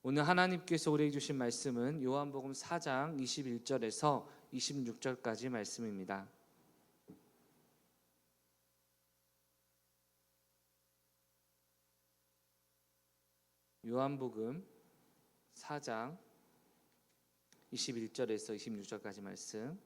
오늘 하나님께서 우리에게 주신 말씀은 요한복음 4장 21절에서 26절까지 말씀입니다. 요한복음 4장 21절에서 26절까지 말씀.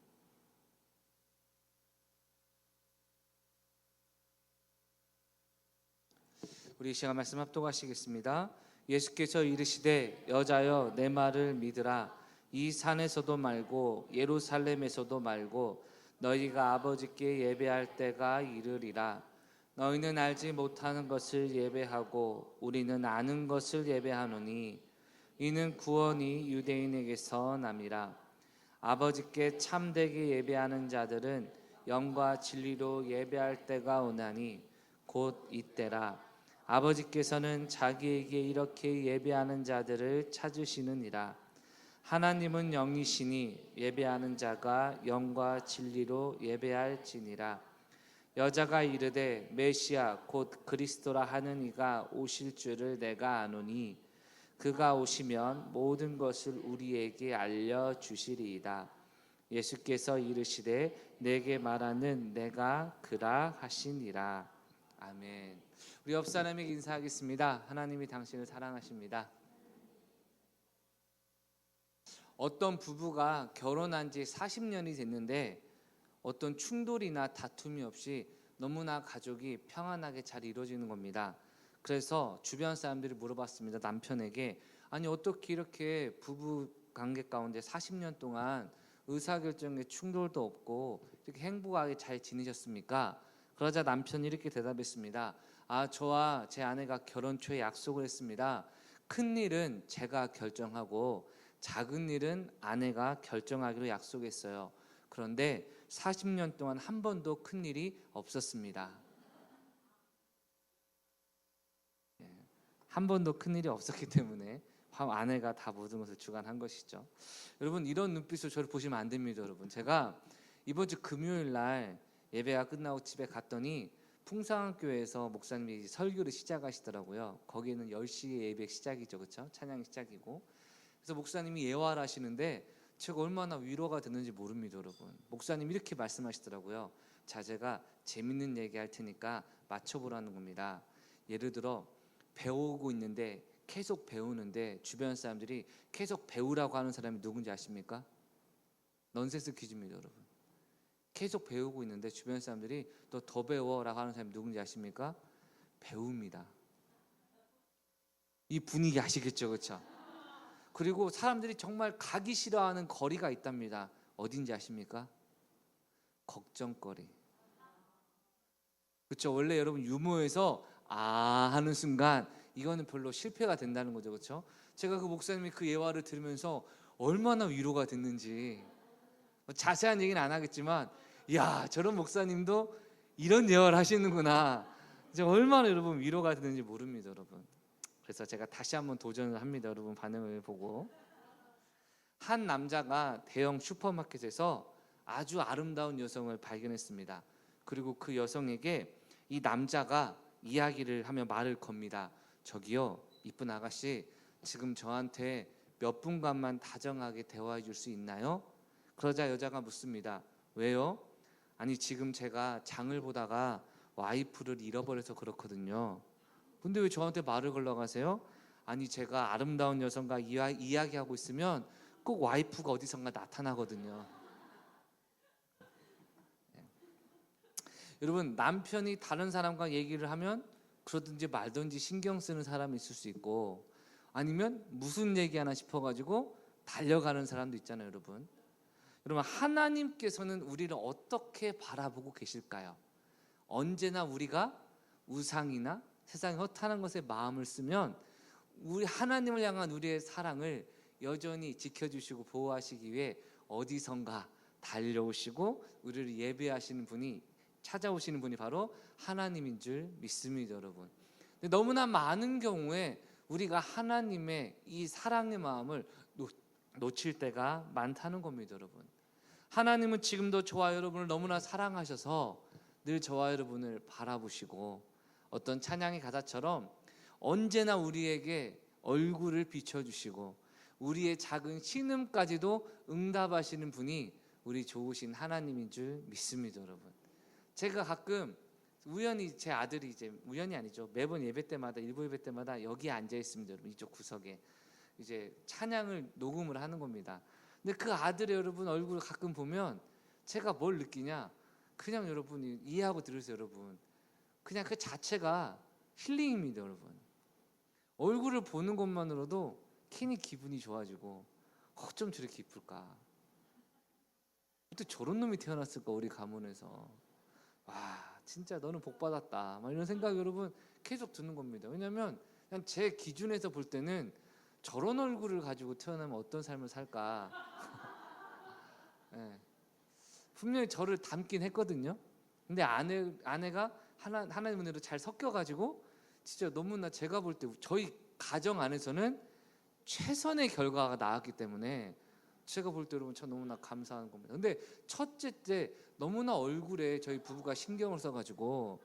우리 이 시간 말씀 합독하시겠습니다. 예수께서 이르시되 여자여 내 말을 믿으라. 이 산에서도 말고 예루살렘에서도 말고 너희가 아버지께 예배할 때가 이르리라. 너희는 알지 못하는 것을 예배하고 우리는 아는 것을 예배하노니 이는 구원이 유대인에게서 남이라. 아버지께 참되게 예배하는 자들은 영과 진리로 예배할 때가 오나니 곧 이때라. 아버지께서는 자기에게 이렇게 예배하는 자들을 찾으시느니라. 하나님은 영이시니 예배하는 자가 영과 진리로 예배할지니라. 여자가 이르되 메시아 곧 그리스도라 하는 이가 오실 줄을 내가 아노니 그가 오시면 모든 것을 우리에게 알려주시리이다. 예수께서 이르시되 내게 말하는 내가 그라 하시니라. 아멘. 우리 옆 사람에게 인사하겠습니다. 하나님이 당신을 사랑하십니다. 어떤 부부가 결혼한 지 40년이 됐는데 어떤 충돌이나 다툼이 없이 너무나 가족이 평안하게 잘 이루어지는 겁니다. 그래서 주변 사람들이 물어봤습니다. 남편에게 아니 어떻게 이렇게 부부 관계 가운데 40년 동안 의사결정에 충돌도 없고 이렇게 행복하게 잘 지내셨습니까? 그러자 남편이 이렇게 대답했습니다. 저와 제 아내가 결혼 초에 약속을 했습니다. 큰 일은 제가 결정하고 작은 일은 아내가 결정하기로 약속했어요. 그런데 40년 동안 한 번도 큰 일이 없었습니다. 한 번도 큰 일이 없었기 때문에 아내가 다 모든 것을 주관한 것이죠. 여러분 이런 눈빛으로 저를 보시면 안 됩니다. 여러분 제가 이번 주 금요일 날 예배가 끝나고 집에 갔더니 풍성교회에서 목사님이 설교를 시작하시더라고요. 거기는 10시에 예배 시작이죠. 그렇죠? 찬양이 시작이고. 그래서 목사님이 예화를 하시는데 제가 얼마나 위로가 됐는지 모릅니다. 여러분 목사님이 이렇게 말씀하시더라고요. 자, 제가 재밌는 얘기 할 테니까 맞춰보라는 겁니다. 예를 들어 배우고 있는데 계속 배우는데 주변 사람들이 계속 배우라고 하는 사람이 누군지 아십니까? 넌센스 퀴즈입니다. 여러분 계속 배우고 있는데 주변 사람들이 너 더 배워라고 하는 사람이 누군지 아십니까? 배웁니다. 이 분위기 아시겠죠? 그렇죠? 그리고 사람들이 정말 가기 싫어하는 거리가 있답니다. 어딘지 아십니까? 걱정거리. 그렇죠? 원래 여러분 유머에서 하는 순간 이거는 별로 실패가 된다는 거죠. 그렇죠? 제가 그 목사님이 그 예화를 들으면서 얼마나 위로가 됐는지 자세한 얘기는 안 하겠지만 야 저런 목사님도 이런 예화를 하시는구나. 이제 얼마나 여러분 위로가 되는지 모릅니다. 여러분 그래서 제가 다시 한번 도전을 합니다. 여러분 반응을 보고 한 남자가 대형 슈퍼마켓에서 아주 아름다운 여성을 발견했습니다. 그리고 그 여성에게 이 남자가 이야기를 하며 말을 겁니다. 저기요 이쁜 아가씨 지금 저한테 몇 분간만 다정하게 대화해 줄 수 있나요? 그러자 여자가 묻습니다. 왜요? 아니 지금 제가 장을 보다가 와이프를 잃어버려서 그렇거든요. 근데 왜 저한테 말을 걸러 가세요? 아니 제가 아름다운 여성과 이야기하고 있으면 꼭 와이프가 어디선가 나타나거든요. 여러분 남편이 다른 사람과 얘기를 하면 그러든지 말든지 신경 쓰는 사람이 있을 수 있고 아니면 무슨 얘기하나 싶어가지고 달려가는 사람도 있잖아요. 여러분 하나님께서는 우리를 어떻게 바라보고 계실까요? 언제나 우리가 우상이나 세상에 허탄한 것에 마음을 쓰면 우리 하나님을 향한 우리의 사랑을 여전히 지켜주시고 보호하시기 위해 어디선가 달려오시고 우리를 예배하시는 분이 찾아오시는 분이 바로 하나님인 줄 믿습니다. 여러분 근데 너무나 많은 경우에 우리가 하나님의 이 사랑의 마음을 놓칠 때가 많다는 겁니다. 여러분 하나님은 지금도 저와 여러분을 너무나 사랑하셔서 늘 저와 여러분을 바라보시고 어떤 찬양의 가사처럼 언제나 우리에게 얼굴을 비춰주시고 우리의 작은 신음까지도 응답하시는 분이 우리 좋으신 하나님인 줄 믿습니다, 여러분. 제가 가끔 우연히 제 아들이 이제 우연이 아니죠. 매번 예배 때마다 일부 예배 때마다 여기에 앉아 있습니다, 여러분. 이쪽 구석에 이제 찬양을 녹음을 하는 겁니다. 근데 그 아들의 여러분 얼굴을 가끔 보면 제가 뭘 느끼냐? 그냥 여러분이 이해하고 들으세요, 여러분. 그냥 그 자체가 힐링입니다, 여러분. 얼굴을 보는 것만으로도 괜히 기분이 좋아지고 어쩜 저렇게 이쁠까? 어떻게 저런 놈이 태어났을까 우리 가문에서. 와 진짜 너는 복 받았다 막 이런 생각이 여러분 계속 드는 겁니다. 왜냐하면 그냥 제 기준에서 볼 때는 저런 얼굴을 가지고 태어나면 어떤 삶을 살까. 네. 분명히 저를 닮긴 했거든요. 근데 아내가 하나님 은혜로 잘 섞여가지고 진짜 너무나 제가 볼 때 저희 가정 안에서는 최선의 결과가 나왔기 때문에 제가 볼 때 여러분 저 너무나 감사한 겁니다. 근데 첫째 때 너무나 얼굴에 저희 부부가 신경을 써가지고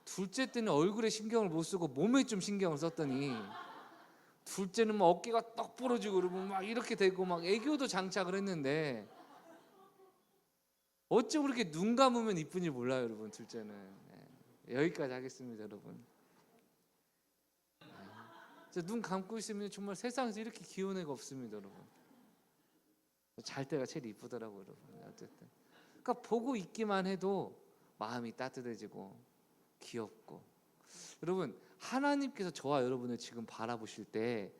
둘째 때는 얼굴에 신경을 못 쓰고 몸에 좀 신경을 썼더니 둘째는 막 어깨가 떡 부러지고 그러고 막 이렇게 되고 막 애교도 장착을 했는데 어쩜 그렇게 눈 감으면 이쁜지 몰라요, 여러분. 둘째는. 네. 여기까지 하겠습니다, 여러분. 네. 눈 감고 있으면 정말 세상에서 이렇게 귀여운 애가 없습니다, 여러분. 잘 때가 제일 이쁘더라고요, 여러분. 어쨌든. 그러니까 보고 있기만 해도 마음이 따뜻해지고 귀엽고. 여러분, 하나님께서 저와 여러분을 지금 바라보실 때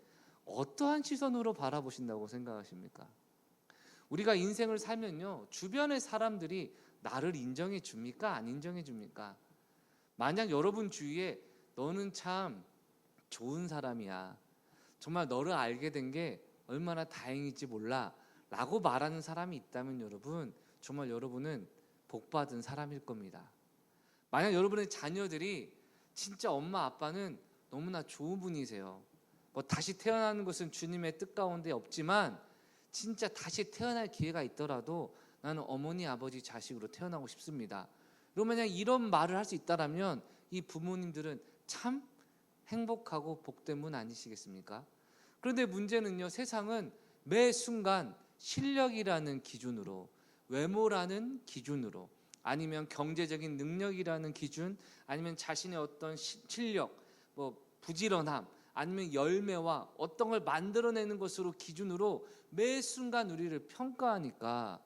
어떠한 시선으로 바라보신다고 생각하십니까? 우리가 인생을 살면요, 주변의 사람들이 나를 인정해 줍니까? 안 인정해 줍니까? 만약 여러분 주위에 너는 참 좋은 사람이야, 정말 너를 알게 된 게 얼마나 다행인지 몰라 라고 말하는 사람이 있다면 여러분, 정말 여러분은 복받은 사람일 겁니다. 만약 여러분의 자녀들이 진짜 엄마 아빠는 너무나 좋은 분이세요. 뭐 다시 태어나는 것은 주님의 뜻 가운데 없지만 진짜 다시 태어날 기회가 있더라도 나는 어머니 아버지 자식으로 태어나고 싶습니다. 그러면 만약 이런 말을 할 수 있다라면 이 부모님들은 참 행복하고 복된 분 아니시겠습니까? 그런데 문제는요, 세상은 매 순간 실력이라는 기준으로, 외모라는 기준으로, 아니면 경제적인 능력이라는 기준, 아니면 자신의 어떤 실력, 뭐 부지런함, 아니면 열매와 어떤 걸 만들어내는 것으로 기준으로 매 순간 우리를 평가하니까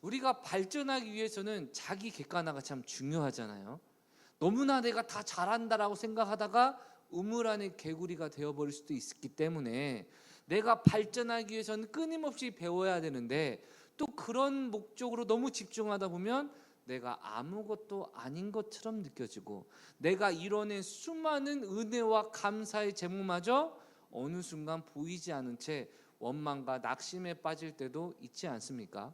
우리가 발전하기 위해서는 자기 객관화가 참 중요하잖아요. 너무나 내가 다 잘한다라고 생각하다가 우물 안의 개구리가 되어버릴 수도 있기 때문에 내가 발전하기 위해서는 끊임없이 배워야 되는데 또 그런 목적으로 너무 집중하다 보면 내가 아무것도 아닌 것처럼 느껴지고 내가 이뤄낸 수많은 은혜와 감사의 제목마저 어느 순간 보이지 않은 채 원망과 낙심에 빠질 때도 있지 않습니까?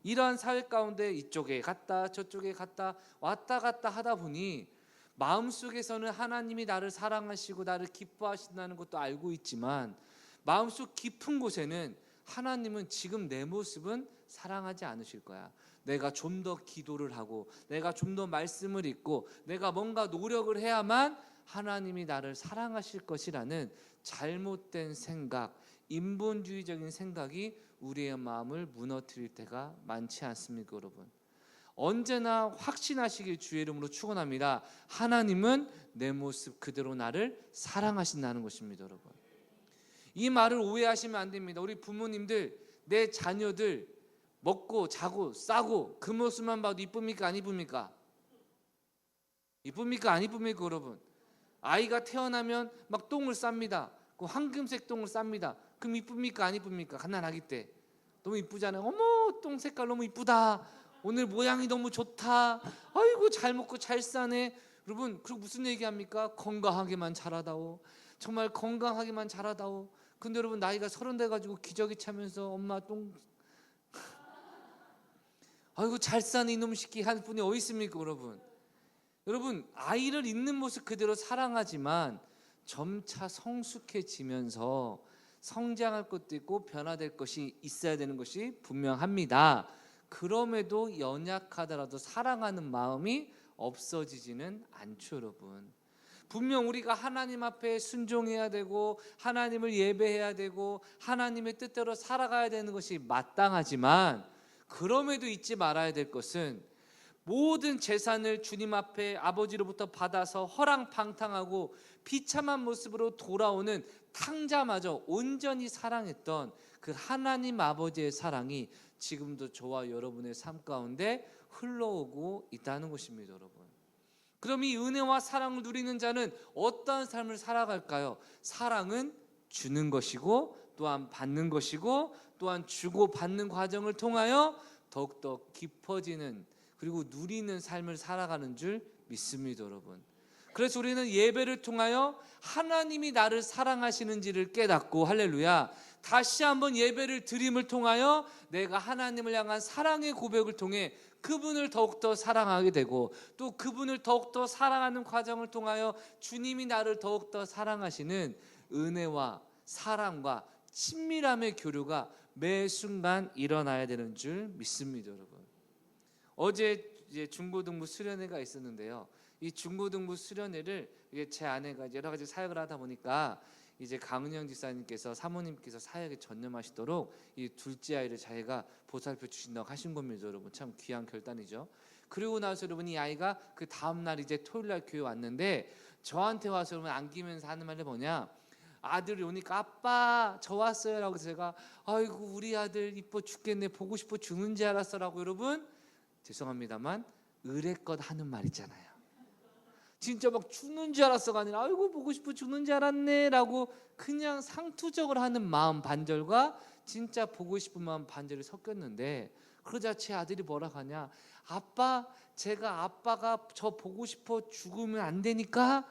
이러한 사회 가운데 이쪽에 갔다 저쪽에 갔다 왔다 갔다 하다 보니 마음속에서는 하나님이 나를 사랑하시고 나를 기뻐하신다는 것도 알고 있지만 마음속 깊은 곳에는 하나님은 지금 내 모습은 사랑하지 않으실 거야. 내가 좀 더 기도를 하고 내가 좀 더 말씀을 읽고 내가 뭔가 노력을 해야만 하나님이 나를 사랑하실 것이라는 잘못된 생각, 인본주의적인 생각이 우리의 마음을 무너뜨릴 때가 많지 않습니까, 여러분? 언제나 확신하시길 주의 이름으로 축원합니다. 하나님은 내 모습 그대로 나를 사랑하신다는 것입니다, 여러분. 이 말을 오해하시면 안 됩니다. 우리 부모님들, 내 자녀들 먹고 자고 싸고 그 모습만 봐도 이쁩니까? 안 이쁩니까? 이쁩니까? 안 이쁩니까, 여러분? 아이가 태어나면 막 똥을 쌉니다. 그 황금색 똥을 쌉니다. 그럼 이쁩니까? 안 이쁩니까? 갓난아기 때 너무 이쁘잖아요. 어머, 똥 색깔 너무 이쁘다. 오늘 모양이 너무 좋다. 아이고 잘 먹고 잘 싸네. 여러분, 그리고 무슨 얘기합니까? 건강하게만 자라다오. 정말 건강하게만 자라다오. 근데 여러분 나이가 30 돼가지고 기저귀 차면서 엄마 똥 아이고 잘 싸는 이놈 새끼 할 분이 어디 있습니까, 여러분? 여러분, 아이를 있는 모습 그대로 사랑하지만 점차 성숙해지면서 성장할 것도 있고 변화될 것이 있어야 되는 것이 분명합니다. 그럼에도 연약하더라도 사랑하는 마음이 없어지지는 않죠, 여러분. 분명 우리가 하나님 앞에 순종해야 되고 하나님을 예배해야 되고 하나님의 뜻대로 살아가야 되는 것이 마땅하지만, 그럼에도 잊지 말아야 될 것은 모든 재산을 주님 앞에 아버지로부터 받아서 허랑방탕하고 비참한 모습으로 돌아오는 탕자마저 온전히 사랑했던 그 하나님 아버지의 사랑이 지금도 저와 여러분의 삶 가운데 흘러오고 있다는 것입니다, 여러분. 그럼 이 은혜와 사랑을 누리는 자는 어떠한 삶을 살아갈까요? 사랑은 주는 것이고 또한 받는 것이고 또한 주고 받는 과정을 통하여 더욱더 깊어지는, 그리고 누리는 삶을 살아가는 줄 믿습니다, 여러분. 그래서 우리는 예배를 통하여 하나님이 나를 사랑하시는지를 깨닫고, 할렐루야, 다시 한번 예배를 드림을 통하여 내가 하나님을 향한 사랑의 고백을 통해 그분을 더욱더 사랑하게 되고, 또 그분을 더욱더 사랑하는 과정을 통하여 주님이 나를 더욱더 사랑하시는 은혜와 사랑과 친밀함의 교류가 매 순간 일어나야 되는 줄 믿습니다, 여러분. 어제 이제 중고등부 수련회가 있었는데요. 이 중고등부 수련회를 제 아내가 여러 가지 사역을 하다 보니까 이제 강은영 집사님께서, 사모님께서 사역에 전념하시도록 이 둘째 아이를 자기가 보살펴 주신다고 하신 겁니다, 여러분. 참 귀한 결단이죠. 그리고 나서 여러분, 이 아이가 그 다음 날 이제 토요일 날 교회 왔는데 저한테 와서 여러분 안기면서 하는 말이 뭐냐, 아들이 오니까 아빠 저 왔어요 라고, 제가 아이고 우리 아들 이뻐 죽겠네, 보고 싶어 죽는 줄 알았어라고, 여러분 죄송합니다만 의례껏 하는 말 있잖아요. 진짜 막 죽는 줄 알았어가 아니라 아이고 보고 싶어 죽는 줄 알았네 라고 그냥 상투적으로 하는 마음 반절과 진짜 보고 싶은 마음 반절이 섞였는데, 그러자 제 아들이 뭐라 하냐, 아빠 제가 아빠가 저 보고 싶어 죽으면 안 되니까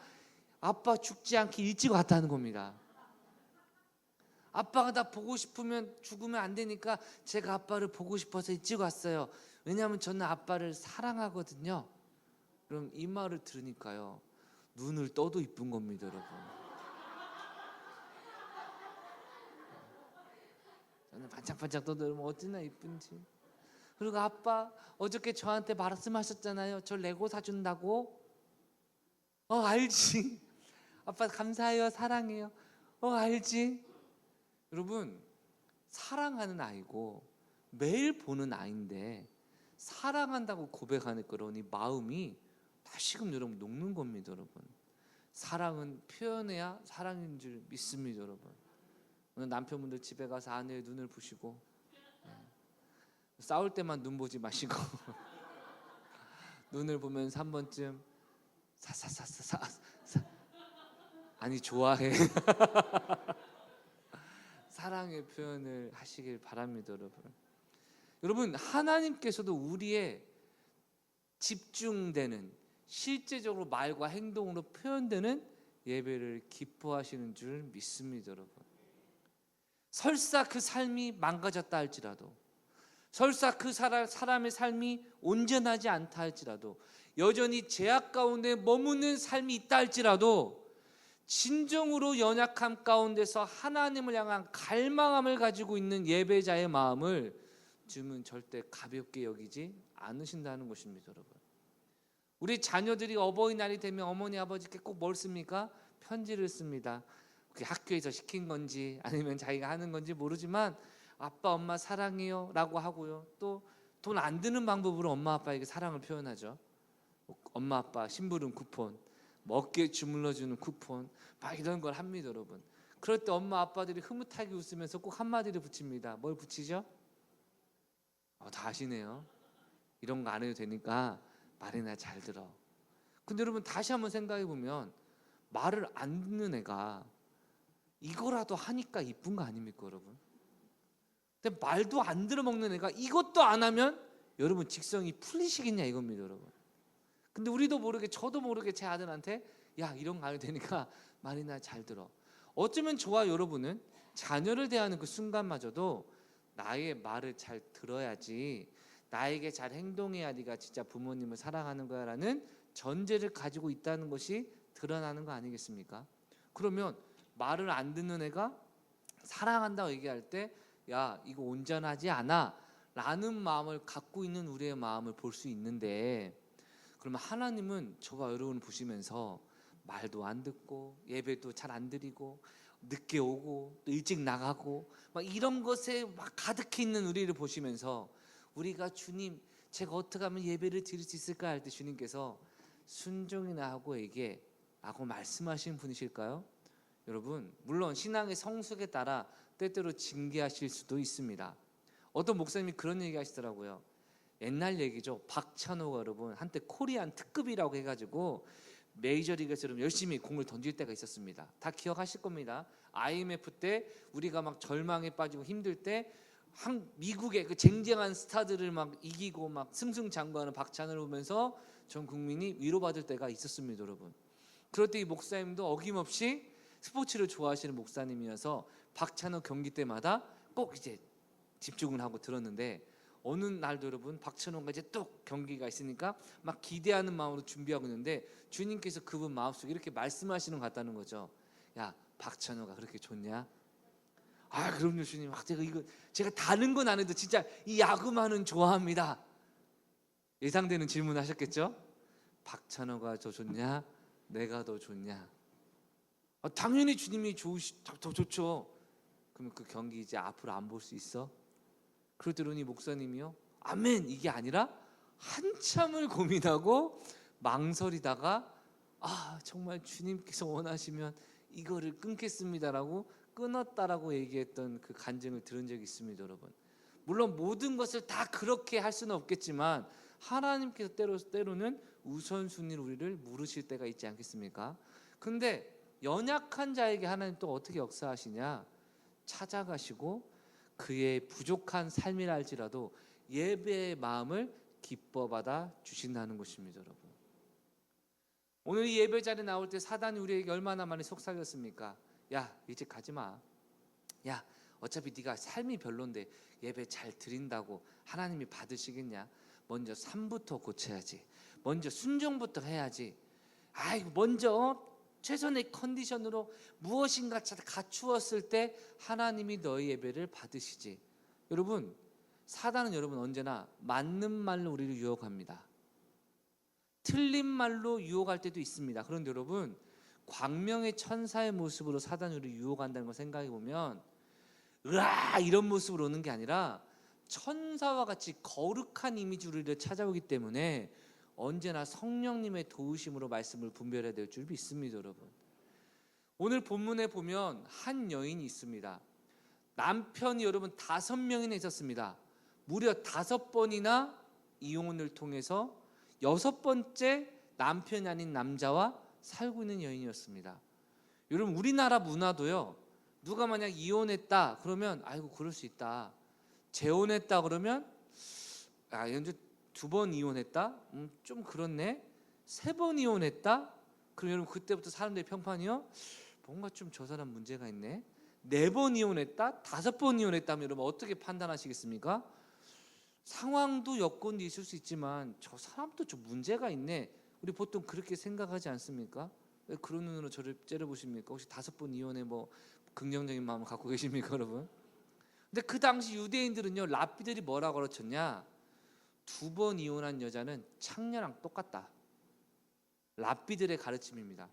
아빠 죽지 않게 일찍 왔다는 겁니다. 아빠가 나 보고 싶으면 죽으면 안 되니까 제가 아빠를 보고 싶어서 일찍 왔어요. 왜냐하면 저는 아빠를 사랑하거든요. 그럼 이 말을 들으니까요, 눈을 떠도 이쁜 겁니다, 여러분. 저는 반짝반짝 떠도 여러분 어찌나 이쁜지. 그리고 아빠 어저께 저한테 말씀하셨잖아요, 저 레고 사준다고. 알지. 아빠 감사해요, 사랑해요. 알지. 여러분, 사랑하는 아이고 매일 보는 아이인데 사랑한다고 고백하는 그런 이 마음이 다시금 여러분 녹는 겁니다, 여러분. 사랑은 표현해야 사랑인 줄 믿습니다, 여러분. 오늘 남편분들 집에 가서 아내의 눈을 보시고, 싸울 때만 눈 보지 마시고 눈을 보면서 한 번쯤 사사사사사 아니 좋아해 사랑의 표현을 하시길 바랍니다, 여러분. 여러분, 하나님께서도 우리의 집중되는, 실제적으로 말과 행동으로 표현되는 예배를 기뻐하시는 줄 믿습니다, 여러분. 설사 그 삶이 망가졌다 할지라도, 설사 그 사람의 삶이 온전하지 않다 할지라도, 여전히 죄악 가운데 머무는 삶이 있다 할지라도, 진정으로 연약함 가운데서 하나님을 향한 갈망함을 가지고 있는 예배자의 마음을 주님은 절대 가볍게 여기지 않으신다는 것입니다, 여러분. 우리 자녀들이 어버이날이 되면 어머니 아버지께 꼭 뭘 씁니까? 편지를 씁니다. 그게 학교에서 시킨 건지 아니면 자기가 하는 건지 모르지만 아빠 엄마 사랑해요 라고 하고요, 또 돈 안 드는 방법으로 엄마 아빠에게 사랑을 표현하죠. 엄마 아빠 심부름 쿠폰, 먹게 주물러주는 쿠폰, 막 이런 걸 합니다, 여러분. 그럴 때 엄마 아빠들이 흐뭇하게 웃으면서 꼭 한마디를 붙입니다. 뭘 붙이죠? 다 아시네요. 이런 거 안 해도 되니까 말이나 잘 들어. 근데 여러분 다시 한번 생각해 보면 말을 안 듣는 애가 이거라도 하니까 이쁜 거 아닙니까, 여러분? 근데 말도 안 들어먹는 애가 이것도 안 하면 여러분 직성이 풀리시겠냐 이겁니다, 여러분. 근데 우리도 모르게, 저도 모르게 제 아들한테 야 이런 거 안 해도 되니까 말이나 잘 들어. 어쩌면 저와 여러분은 자녀를 대하는 그 순간마저도 나의 말을 잘 들어야지, 나에게 잘 행동해야 네가 진짜 부모님을 사랑하는 거야 라는 전제를 가지고 있다는 것이 드러나는 거 아니겠습니까? 그러면 말을 안 듣는 애가 사랑한다고 얘기할 때 야 이거 온전하지 않아 라는 마음을 갖고 있는 우리의 마음을 볼 수 있는데, 그러면 하나님은 저와 여러분을 보시면서 말도 안 듣고 예배도 잘 안 드리고 늦게 오고 또 일찍 나가고 막 이런 것에 막 가득해 있는 우리를 보시면서 우리가 주님 제가 어떻게 하면 예배를 드릴 수 있을까 할 때 주님께서 순종이나 하고 에게 라고 말씀하시는 분이실까요? 여러분 물론 신앙의 성숙에 따라 때때로 징계하실 수도 있습니다. 어떤 목사님이 그런 얘기 하시더라고요. 옛날 얘기죠. 박찬호가 여러분 한때 코리안 특급이라고 해가지고 메이저리그에서 열심히 공을 던질 때가 있었습니다. 다 기억하실 겁니다. IMF 때 우리가 막 절망에 빠지고 힘들 때 미국의 그 쟁쟁한 스타들을 막 이기고 막 승승장구하는 박찬호를 보면서 전 국민이 위로받을 때가 있었습니다, 여러분. 그럴 때 이 목사님도 어김없이 스포츠를 좋아하시는 목사님이어서 박찬호 경기 때마다 꼭 이제 집중을 하고 들었는데 어느 날도 여러분 박찬호가 이제 또 경기가 있으니까 막 기대하는 마음으로 준비하고 있는데 주님께서 그분 마음속에 이렇게 말씀하시는 것 같다는 거죠. 야, 박찬호가 그렇게 좋냐? 아, 그럼요 주님. 제가 다른 건 안 해도 진짜 이 야구만은 좋아합니다. 예상되는 질문 하셨겠죠? 박찬호가 더 좋냐? 내가 더 좋냐? 당연히 주님이 더 좋죠. 그러면 그 경기 이제 앞으로 안 볼 수 있어? 그러더니 목사님이요, 아멘 이게 아니라 한참을 고민하고 망설이다가 정말 주님께서 원하시면 이거를 끊겠습니다라고 끊었다라고 얘기했던 그 간증을 들은 적이 있습니다, 여러분. 물론 모든 것을 다 그렇게 할 수는 없겠지만 하나님께서 때로는 우선순위를 우리를 물으실 때가 있지 않겠습니까? 근데 연약한 자에게 하나님 또 어떻게 역사하시냐? 찾아가시고 그의 부족한 삶이라 할지라도 예배의 마음을 기뻐 받아 주신다는 것입니다, 여러분. 오늘 이 예배 자리에 나올 때 사단이 우리에게 얼마나 많이 속삭였습니까? 야, 일찍 가지 마. 야, 어차피 네가 삶이 별론데 예배 잘 드린다고 하나님이 받으시겠냐? 먼저 삶부터 고쳐야지. 먼저 순종부터 해야지. 먼저 최선의 컨디션으로 무엇인가 갖추었을 때 하나님이 너의 예배를 받으시지. 여러분, 사단은 여러분 언제나 맞는 말로 우리를 유혹합니다. 틀린 말로 유혹할 때도 있습니다. 그런데 여러분, 광명의 천사의 모습으로 사단이 우리를 유혹한다는 걸 생각해 보면 으아 이런 모습으로 오는 게 아니라 천사와 같이 거룩한 이미지로 우리를 찾아오기 때문에 언제나 성령님의 도우심으로 말씀을 분별해야 될 줄 믿습니다, 여러분. 오늘 본문에 보면 한 여인이 있습니다. 남편이 여러분 5명이나 있었습니다. 무려 5번이나 이혼을 통해서 6번째 남편이 아닌 남자와 살고 있는 여인이었습니다. 여러분 우리나라 문화도요, 누가 만약 이혼했다 그러면 아이고 그럴 수 있다. 재혼했다 그러면 연주 2번 이혼했다? 좀 그렇네. 3번 이혼했다? 그럼 여러분 그때부터 사람들의 평판이요, 뭔가 좀 저 사람 문제가 있네. 4번 이혼했다? 5번 이혼했다면 여러분 어떻게 판단하시겠습니까? 상황도 여건도 있을 수 있지만 저 사람도 좀 문제가 있네. 우리 보통 그렇게 생각하지 않습니까? 왜 그런 눈으로 저를 째려보십니까? 혹시 5번 이혼에 뭐 긍정적인 마음을 갖고 계십니까, 여러분? 근데 그 당시 유대인들은요, 랍비들이 뭐라고 가르쳤냐? 2번 이혼한 여자는 창녀랑 똑같다. 랍비들의 가르침입니다.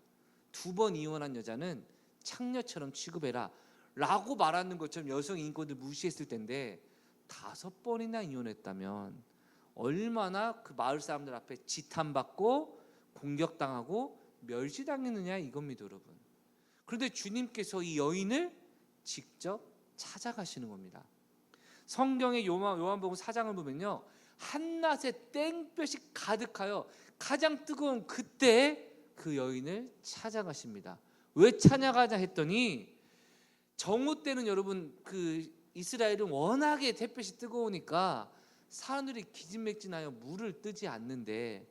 2번 이혼한 여자는 창녀처럼 취급해라 라고 말하는 것처럼 여성 인권을 무시했을 텐데 5번이나 이혼했다면 얼마나 그 마을 사람들 앞에 지탄받고 공격당하고 멸시당했느냐 이겁니다, 여러분. 그런데 주님께서 이 여인을 직접 찾아가시는 겁니다. 성경의 요한복음 4장을 보면요, 한낮에 땡볕이 가득하여 가장 뜨거운 그때 그 여인을 찾아가십니다. 왜 찾아가자 했더니 정오 때는 여러분 그 이스라엘은 워낙에 햇볕이 뜨거우니까 사람들이 기진맥진하여 물을 뜨지 않는데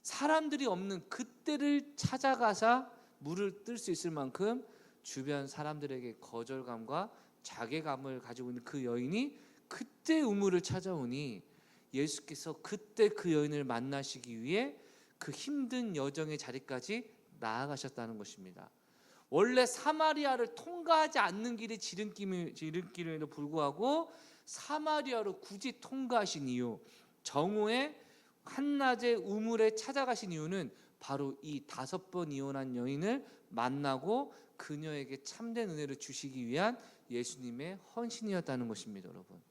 사람들이 없는 그때를 찾아가서 물을 뜰 수 있을 만큼 주변 사람들에게 거절감과 자괴감을 가지고 있는 그 여인이 그때 우물을 찾아오니 예수께서 그때 그 여인을 만나시기 위해 그 힘든 여정의 자리까지 나아가셨다는 것입니다. 원래 사마리아를 통과하지 않는 길이 지름길에도 불구하고 사마리아로 굳이 통과하신 이유, 정오에 한낮의 우물에 찾아가신 이유는 바로 이 5번 이혼한 여인을 만나고 그녀에게 참된 은혜를 주시기 위한 예수님의 헌신이었다는 것입니다, 여러분.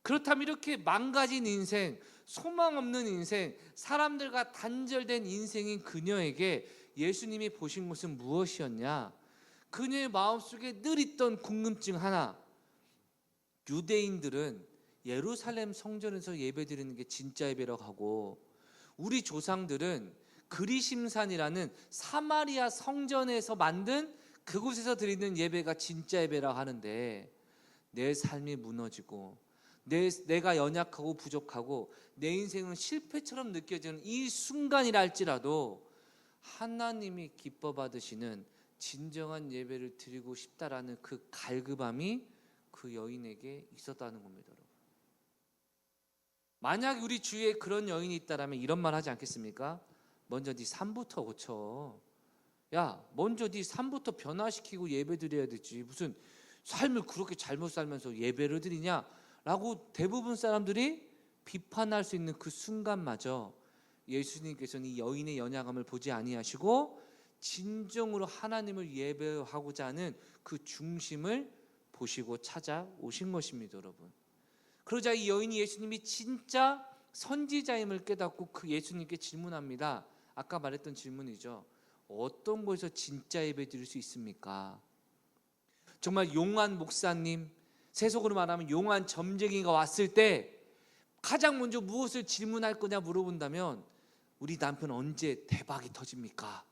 그렇다면 이렇게 망가진 인생, 소망 없는 인생, 사람들과 단절된 인생인 그녀에게 예수님이 보신 것은 무엇이었냐? 그녀의 마음속에 늘 있던 궁금증 하나. 유대인들은 예루살렘 성전에서 예배드리는 게 진짜 예배라고 하고, 우리 조상들은 그리심산이라는 사마리아 성전에서 만든 그곳에서 드리는 예배가 진짜 예배라고 하는데, 내 삶이 무너지고 내가 연약하고 부족하고 내 인생은 실패처럼 느껴지는 이 순간이라 할지라도 하나님이 기뻐 받으시는 진정한 예배를 드리고 싶다라는 그 갈급함이 그 여인에게 있었다는 겁니다, 여러분. 만약 우리 주위에 그런 여인이 있다라면 이런 말 하지 않겠습니까? 먼저 네 삶부터 고쳐. 야, 먼저 네 삶부터 변화시키고 예배 드려야 되지. 무슨 삶을 그렇게 잘못 살면서 예배를 드리냐? 라고 대부분 사람들이 비판할 수 있는 그 순간마저 예수님께서는 이 여인의 연약함을 보지 아니하시고 진정으로 하나님을 예배하고자 하는 그 중심을 보시고 찾아오신 것입니다, 여러분. 그러자 이 여인이 예수님이 진짜 선지자임을 깨닫고 그 예수님께 질문합니다. 아까 말했던 질문이죠. 어떤 곳에서 진짜 예배 드릴 수 있습니까? 정말 용한 목사님, 세속으로 말하면 용한 점쟁이가 왔을 때 가장 먼저 무엇을 질문할 거냐 물어본다면, 우리 남편 언제 대박이 터집니까?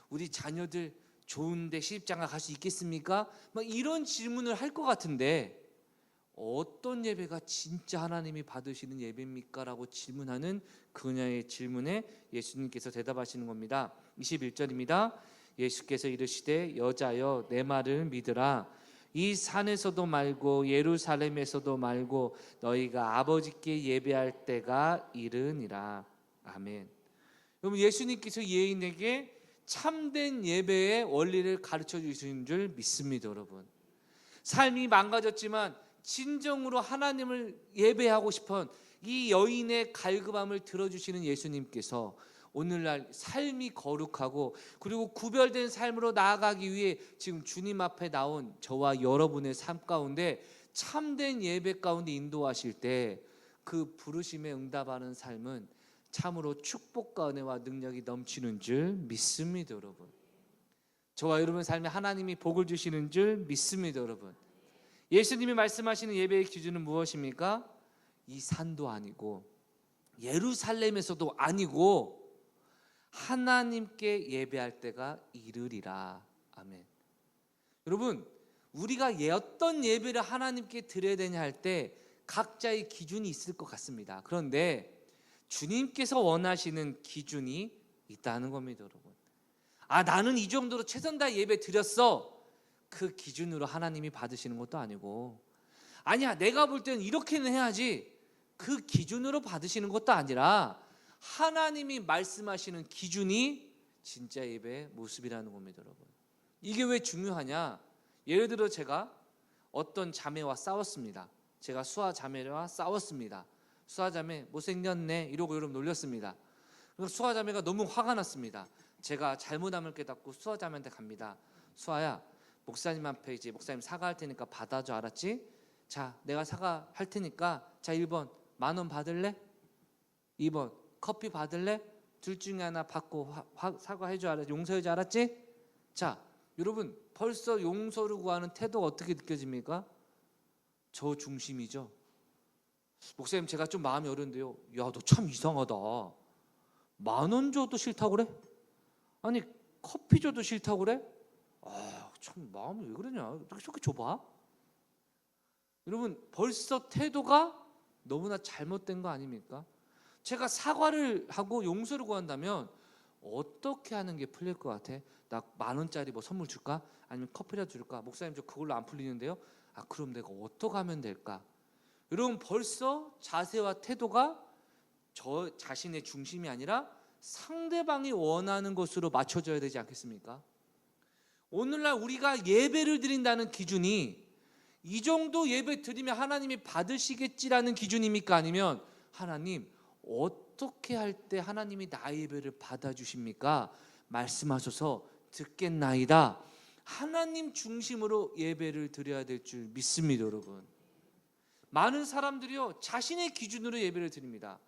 우리 자녀들 좋은데 시집장가 갈 수 있겠습니까? 막 이런 질문을 할 것 같은데, 어떤 예배가 진짜 하나님이 받으시는 예배입니까? 라고 질문하는 그녀의 질문에 예수님께서 대답하시는 겁니다. 21절입니다. 예수께서 이르시되 여자여 내 말을 믿으라. 이 산에서도 말고 예루살렘에서도 말고 너희가 아버지께 예배할 때가 이르니라. 아멘. 여러분, 예수님께서 예인에게 참된 예배의 원리를 가르쳐 주시는 줄 믿습니다, 여러분. 삶이 망가졌지만 진정으로 하나님을 예배하고 싶은 이 여인의 갈급함을 들어주시는 예수님께서 오늘날 삶이 거룩하고 그리고 구별된 삶으로 나아가기 위해 지금 주님 앞에 나온 저와 여러분의 삶 가운데 참된 예배 가운데 인도하실 때 그 부르심에 응답하는 삶은 참으로 축복과 은혜와 능력이 넘치는 줄 믿습니다, 여러분. 저와 여러분 삶에 하나님이 복을 주시는 줄 믿습니다, 여러분. 예수님이 말씀하시는 예배의 기준은 무엇입니까? 이 산도 아니고 예루살렘에서도 아니고 하나님께 예배할 때가 이르리라. 아멘. 여러분, 우리가 어떤 예배를 하나님께 드려야 되냐 할 때 각자의 기준이 있을 것 같습니다. 그런데 주님께서 원하시는 기준이 있다는 겁니다, 여러분. 아, 나는 이 정도로 최선 다해 예배 드렸어. 그 기준으로 하나님이 받으시는 것도 아니고, 아니야 내가 볼 때는 이렇게는 해야지. 그 기준으로 받으시는 것도 아니라 하나님이 말씀하시는 기준이 진짜 예배의 모습이라는 겁니다, 여러분. 이게 왜 중요하냐? 예를 들어 제가 어떤 자매와 싸웠습니다. 제가 수아 자매와 싸웠습니다. 수아 자매 못생겼네 이러고 여러분 놀렸습니다. 그래서 수아 자매가 너무 화가 났습니다. 제가 잘못함을 깨닫고 수아 자매한테 갑니다. 수아야, 목사님 앞에 이제 목사님 사과할 테니까 받아줘, 알았지? 자, 내가 사과할 테니까 자 1번 10,000원 받을래? 2번 커피 받을래? 둘 중에 하나 받고 사과해줘, 알았지? 용서해줘, 알았지? 자, 여러분 벌써 용서를 구하는 태도가 어떻게 느껴집니까? 저 중심이죠. 목사님 제가 좀 마음이 어려운데요. 야, 너 참 이상하다. 10,000원 줘도 싫다고 그래? 아니 커피 줘도 싫다고 그래? 아, 참 마음이 왜 그러냐? 저렇게 줘봐. 여러분 벌써 태도가 너무나 잘못된 거 아닙니까? 제가 사과를 하고 용서를 구한다면 어떻게 하는 게 풀릴 것 같아? 나 10,000원짜리 뭐 선물 줄까? 아니면 커피라도 줄까? 목사님 저 그걸로 안 풀리는데요? 아, 그럼 내가 어떻게 하면 될까? 여러분 벌써 자세와 태도가 저 자신의 중심이 아니라 상대방이 원하는 것으로 맞춰져야 되지 않겠습니까? 오늘날 우리가 예배를 드린다는 기준이 이 정도 예배 드리면 하나님이 받으시겠지라는 기준입니까? 아니면 하나님 어떻게 할 때 하나님이 나의 예배를 받아주십니까? 말씀하셔서 듣겠나이다. 하나님 중심으로 예배를 드려야 될 줄 믿습니다. 여러분, 많은 사람들이요 자신의 기준으로 예배를 드립니다.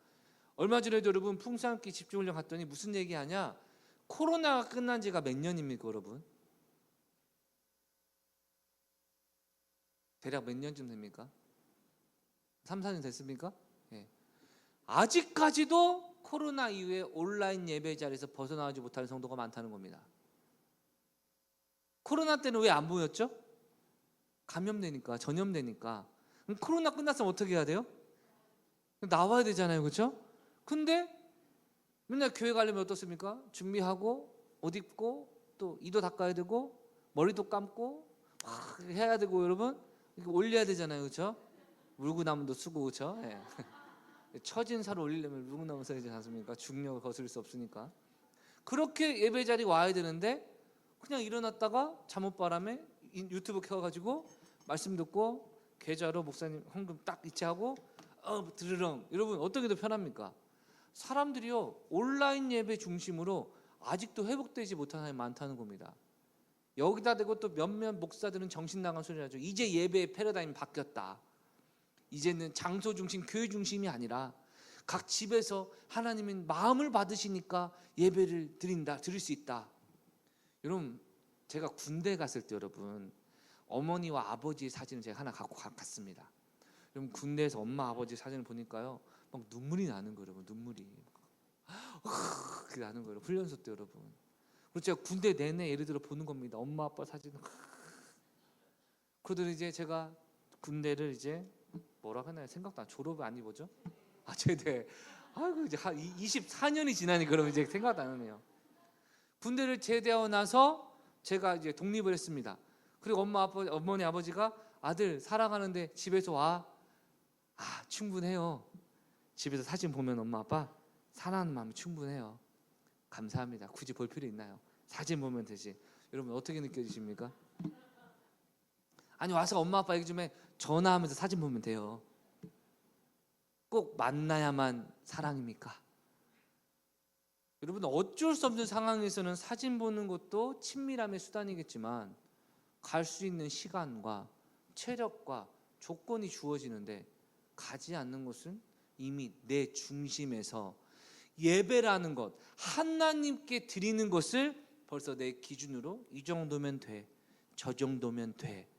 얼마 전에도 여러분 풍성함기 집중훈련 갔더니 무슨 얘기하냐, 코로나가 끝난 지가 몇 년입니까 여러분? 대략 몇 년쯤 됩니까? 3, 4년 됐습니까? 예. 아직까지도 코로나 이후에 온라인 예배 자리에서 벗어나지 못하는 성도가 많다는 겁니다. 코로나 때는 왜 안 모였죠? 감염되니까, 전염되니까. 그럼 코로나 끝났으면 어떻게 해야 돼요? 나와야 되잖아요, 그렇죠? 근데 맨날 교회 가려면 어떻습니까? 준비하고 옷 입고 또 이도 닦아야 되고 머리도 감고 막 해야 되고 여러분 이거 올려야 되잖아요, 그렇죠? 물구나무도 쓰고, 그렇죠? 예. 처진 살을 올리려면 물구나무 써야 되지 않습니까? 중력을 거스를 수 없으니까. 그렇게 예배 자리 와야 되는데 그냥 일어났다가 잠옷바람에 유튜브 켜가지고 말씀 듣고 계좌로 목사님 헌금 딱 이체하고 드르렁. 여러분 어떻게 더 편합니까? 사람들이요 온라인 예배 중심으로 아직도 회복되지 못한 사람이 많다는 겁니다. 여기다 대고 또 몇몇 목사들은 정신 나간 소리 하죠. 이제 예배의 패러다임이 바뀌었다. 이제는 장소 중심, 교회 중심이 아니라 각 집에서 하나님은 마음을 받으시니까 예배를 드릴 수 있다. 여러분 제가 군대 갔을 때 여러분 어머니와 아버지의 사진을 제가 하나 갖고 갔습니다. 여러분 군대에서 엄마 아버지 사진을 보니까요 막 눈물이 나는 거예요. 여러분 눈물이 그렇게 나는 거예요. 훈련소 때 여러분. 그리고 제가 군대 내내 예를 들어 보는 겁니다. 엄마 아빠 사진. 그러더니 이제 제가 군대를 이제 뭐라 하나요? 생각도 안, 졸업을 안 입어죠? 제대. 아이고 이제 한 24년이 지나니 그러면 이제 생각도 안 하네요. 군대를 제대하고 나서 제가 이제 독립을 했습니다. 그리고 어머니 아버지가 아들 사랑하는데 집에서 와. 충분해요. 집에서 사진 보면 엄마 아빠 사랑하는 마음이 충분해요. 감사합니다. 굳이 볼 필요 있나요? 사진 보면 되지. 여러분 어떻게 느껴지십니까? 아니 와서 엄마 아빠 얘기 좀 해. 전화하면서 사진 보면 돼요. 꼭 만나야만 사랑입니까? 여러분 어쩔 수 없는 상황에서는 사진 보는 것도 친밀함의 수단이겠지만 갈 수 있는 시간과 체력과 조건이 주어지는데 가지 않는 것은 이미 내 중심에서 예배라는 것, 하나님께 드리는 것을 벌써 내 기준으로 이 정도면 돼, 저 정도면 돼.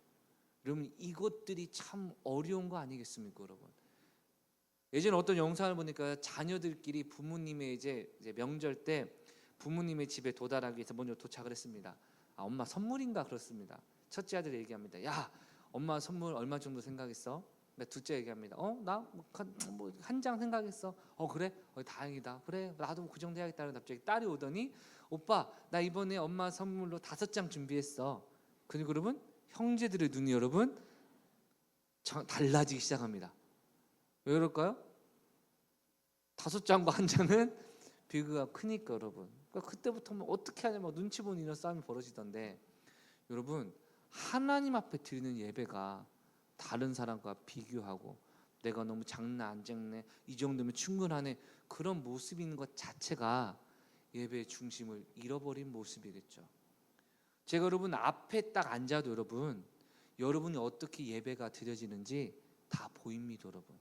여러분 이것들이 참 어려운 거 아니겠습니까, 여러분? 예전에 어떤 영상을 보니까 자녀들끼리 부모님의 이제 명절 때 부모님의 집에 도달하기 위해서 먼저 도착을 했습니다. 엄마 선물인가 그렇습니다. 첫째 아들이 얘기합니다. 야, 엄마 선물 얼마 정도 생각했어? 둘째 얘기합니다. 나 한 장 생각했어. 그래? 다행이다. 그래, 나도 그 정도 해야겠다는 갑자기 딸이 오더니 오빠, 나 이번에 엄마 선물로 5장 준비했어. 그리고 여러분 형제들의 눈이 여러분 달라지기 시작합니다. 왜 그럴까요? 5장과 1장은 비교가 크니까 여러분. 그러니까 그때부터 어떻게 하냐 막 눈치 보는 이런 싸움이 벌어지던데 여러분 하나님 앞에 드리는 예배가 다른 사람과 비교하고 내가 너무 작나 안 작네 이 정도면 충분하네 그런 모습인 것 자체가 예배의 중심을 잃어버린 모습이겠죠. 제가 여러분 앞에 딱 앉아도 여러분이 어떻게 예배가 드려지는지 다 보입니다. 여러분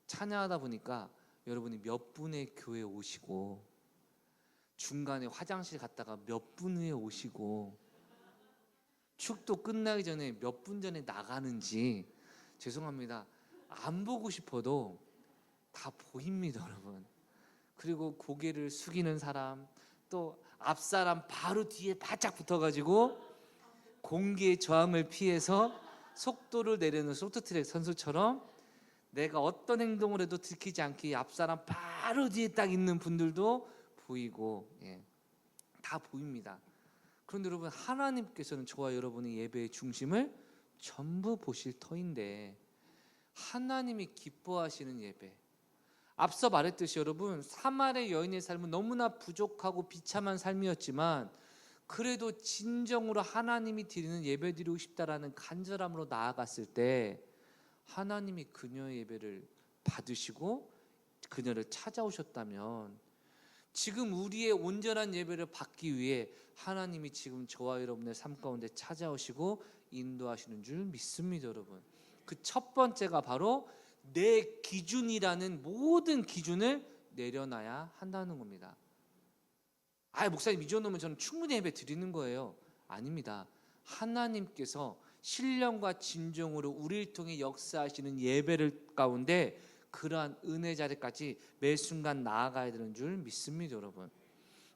찬양하다 보니까 여러분이 몇 분의 교회에 오시고 중간에 화장실 갔다가 몇 분 후에 오시고 축도 끝나기 전에 몇 분 전에 나가는지 죄송합니다. 안 보고 싶어도 다 보입니다, 여러분. 그리고 고개를 숙이는 사람, 또 앞사람 바로 뒤에 바짝 붙어가지고 공기의 저항을 피해서 속도를 내려는 쇼트트랙 선수처럼 내가 어떤 행동을 해도 들키지 않게 앞사람 바로 뒤에 딱 있는 분들도 보이고 다 보입니다. 그런데 여러분 하나님께서는 저와 여러분의 예배의 중심을 전부 보실 터인데 하나님이 기뻐하시는 예배, 앞서 말했듯이 여러분 사마리아 여인의 삶은 너무나 부족하고 비참한 삶이었지만 그래도 진정으로 하나님이 드리는 예배 드리고 싶다라는 간절함으로 나아갔을 때 하나님이 그녀의 예배를 받으시고 그녀를 찾아오셨다면 지금 우리의 온전한 예배를 받기 위해 하나님이 지금 저와 여러분의 삶 가운데 찾아오시고 인도하시는 줄 믿습니다. 여러분, 그 첫 번째가 바로 내 기준이라는 모든 기준을 내려놔야 한다는 겁니다. 목사님 이 정도면 저는 충분히 예배 드리는 거예요. 아닙니다. 하나님께서 신령과 진정으로 우리를 통해 역사하시는 예배를 가운데 그러한 은혜 자리까지 매 순간 나아가야 되는 줄 믿습니다. 여러분,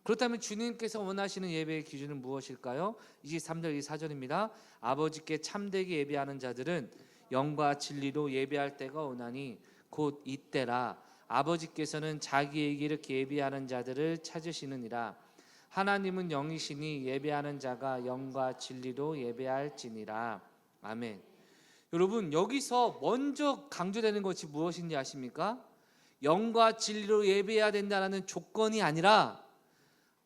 그렇다면 주님께서 원하시는 예배의 기준은 무엇일까요? 23절 24절입니다. 아버지께 참되게 예배하는 자들은 영과 진리로 예배할 때가 오나니 곧 이때라. 아버지께서는 자기에게 이렇게 예배하는 자들을 찾으시느니라. 하나님은 영이시니 예배하는 자가 영과 진리로 예배할지니라. 아멘. 여러분, 여기서 먼저 강조되는 것이 무엇인지 아십니까? 영과 진리로 예배해야 된다는 조건이 아니라